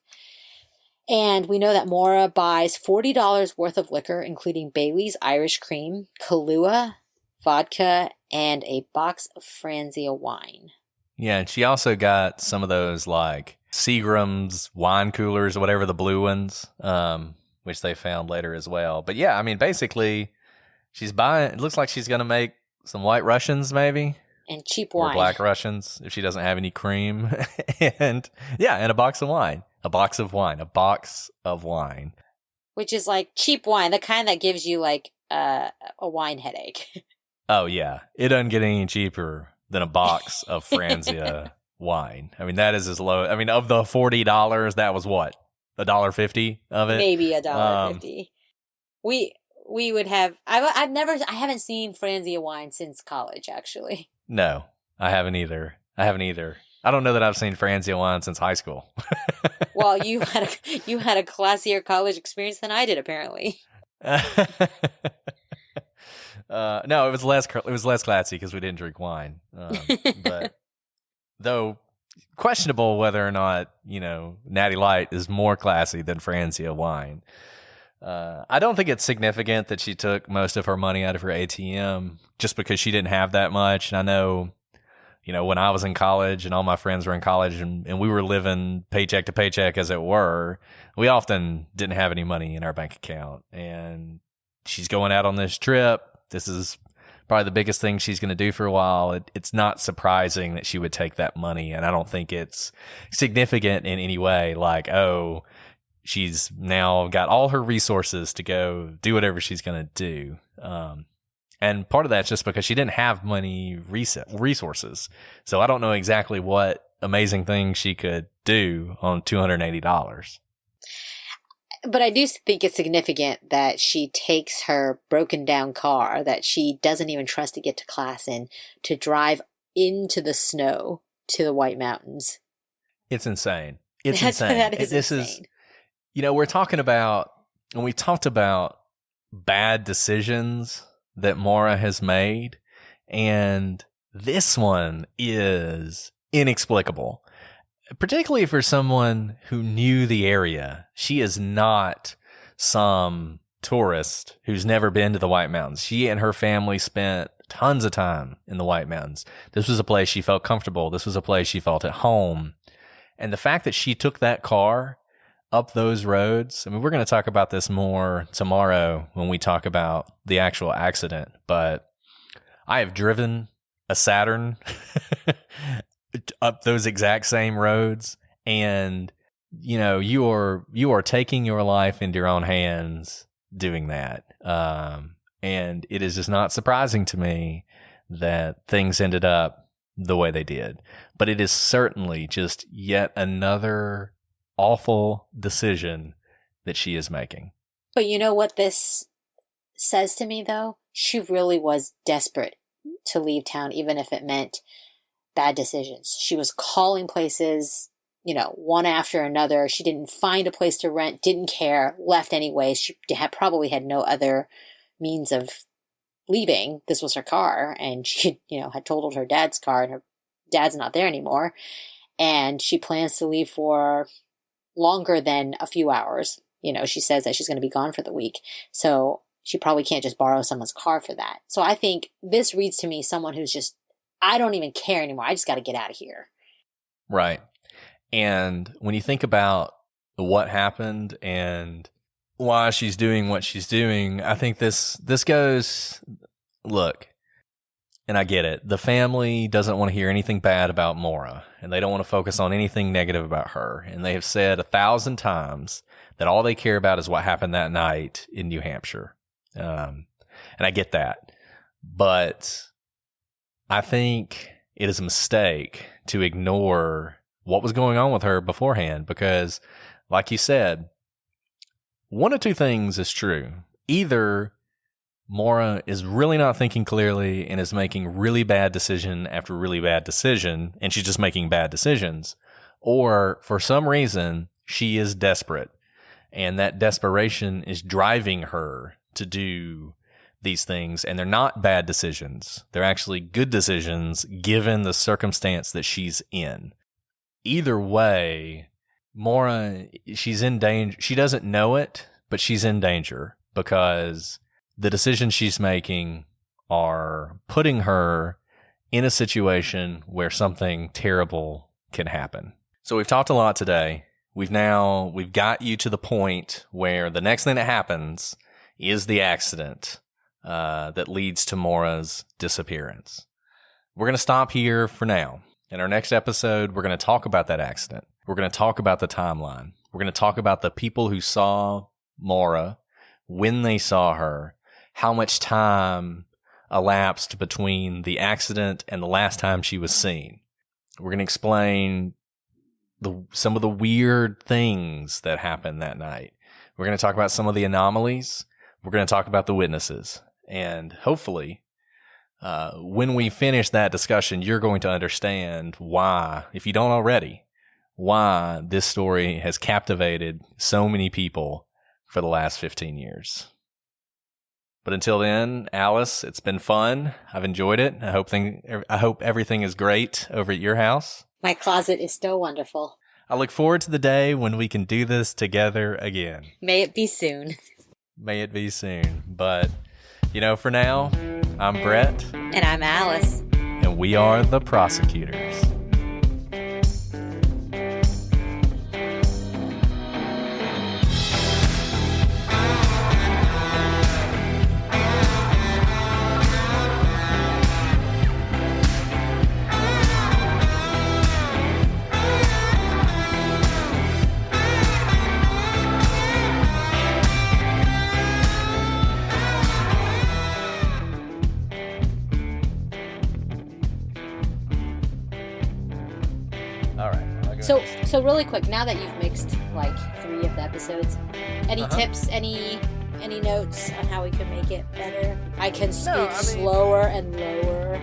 [SPEAKER 4] And we know that Maura buys $40 worth of liquor, including Bailey's Irish Cream, Kahlua, vodka, and a box of Franzia wine.
[SPEAKER 3] Yeah, and she also got some of those like Seagram's wine coolers or whatever, the blue ones, which they found later as well. But yeah, I mean, basically, she's buying, it looks like she's going to make some White Russians maybe.
[SPEAKER 4] And cheap wine.
[SPEAKER 3] Or Black Russians if she doesn't have any cream. And yeah, and a box of wine. A box of wine.
[SPEAKER 4] Which is like cheap wine, the kind that gives you like a wine headache.
[SPEAKER 3] Oh yeah, it doesn't get any cheaper than a box of Franzia wine. I mean, that is as low. I mean, of the $40, that was what? $1.50 of it?
[SPEAKER 4] Maybe $1.50. We would have. I haven't seen Franzia wine since college, actually.
[SPEAKER 3] No, I haven't either. I don't know that I've seen Franzia wine since high school.
[SPEAKER 4] Well, you had a classier college experience than I did, apparently.
[SPEAKER 3] No, it was less classy because we didn't drink wine. But though questionable whether or not, you know, Natty Light is more classy than Franzia wine. I don't think it's significant that she took most of her money out of her ATM just because she didn't have that much. And I know when I was in college and all my friends were in college and we were living paycheck to paycheck, as it were, we often didn't have any money in our bank account. And she's going out on this trip. This is probably the biggest thing she's going to do for a while. It's not surprising that she would take that money. And I don't think it's significant in any way, like, oh, she's now got all her resources to go do whatever she's going to do. And part of that's just because she didn't have money resources. So I don't know exactly what amazing thing she could do on $280.
[SPEAKER 4] But I do think it's significant that she takes her broken down car that she doesn't even trust to get to class in to drive into the snow to the White Mountains.
[SPEAKER 3] It's insane. It's insane.
[SPEAKER 4] That is
[SPEAKER 3] this
[SPEAKER 4] insane.
[SPEAKER 3] Is, we're talking about, when we talked about bad decisions that Maura has made, and this one is inexplicable, particularly for someone who knew the area. She is not some tourist who's never been to the White Mountains. She and her family spent tons of time in the White Mountains. This was a place she felt comfortable. This was a place she felt at home. And the fact that she took that car up those roads, I mean, we're going to talk about this more tomorrow when we talk about the actual accident, but I have driven a Saturn up those exact same roads, and you are taking your life into your own hands doing that. And it is just not surprising to me that things ended up the way they did. But it is certainly just yet another awful decision that she is making.
[SPEAKER 4] But you know what this says to me, though? She really was desperate to leave town, even if it meant bad decisions. She was calling places, one after another. She didn't find a place to rent, didn't care, left anyway. She probably had no other means of leaving. This was her car, and she, had totaled her dad's car, and her dad's not there anymore. And she plans to leave for longer than a few hours. She says that she's going to be gone for the week. So she probably can't just borrow someone's car for that. So I think this reads to me someone who's just, I don't even care anymore. I just got to get out of here. Right.
[SPEAKER 3] And when you think about what happened and why she's doing what she's doing, I think this goes, look, and I get it. The family doesn't want to hear anything bad about Maura, and they don't want to focus on anything negative about her. And they have said 1,000 times that all they care about is what happened that night in New Hampshire. And I get that. But I think it is a mistake to ignore what was going on with her beforehand, because, like you said, one of two things is true. Either Maura is really not thinking clearly and is making really bad decision after really bad decision, and she's just making bad decisions, or for some reason she is desperate, and that desperation is driving her to do these things, and they're not bad decisions. They're actually good decisions given the circumstance that she's in. Either way, Maura, she's in danger. She doesn't know it, but she's in danger, because the decisions she's making are putting her in a situation where something terrible can happen. So we've talked a lot today. We've got you to the point where the next thing that happens is the accident that leads to Maura's disappearance. We're going to stop here for now. In our next episode, we're going to talk about that accident. We're going to talk about the timeline. We're going to talk about the people who saw Maura, when they saw her, how much time elapsed between the accident and the last time she was seen. We're going to explain some of the weird things that happened that night. We're going to talk about some of the anomalies. We're going to talk about the witnesses. And hopefully, when we finish that discussion, you're going to understand why, if you don't already, why this story has captivated so many people for the last 15 years. But until then, Alice, it's been fun. I've enjoyed it. I hope everything is great over at your house.
[SPEAKER 4] My closet is still wonderful.
[SPEAKER 3] I look forward to the day when we can do this together again.
[SPEAKER 4] May it be soon.
[SPEAKER 3] May it be soon. But, for now, I'm Brett.
[SPEAKER 4] And I'm Alice.
[SPEAKER 3] And We are the prosecutors.
[SPEAKER 4] So really quick, now that you've mixed like 3 of the episodes, any tips, any notes on how we can make it better? I can speak slower and lower.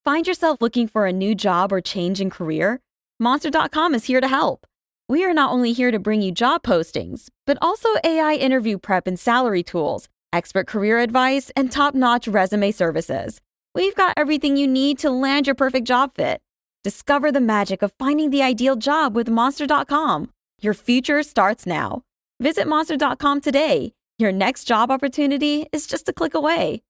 [SPEAKER 5] Find yourself looking for a new job or change in career? Monster.com is here to help. We are not only here to bring you job postings, but also AI interview prep and salary tools, expert career advice, and top-notch resume services. We've got everything you need to land your perfect job fit. Discover the magic of finding the ideal job with Monster.com. Your future starts now. Visit Monster.com today. Your next job opportunity is just a click away.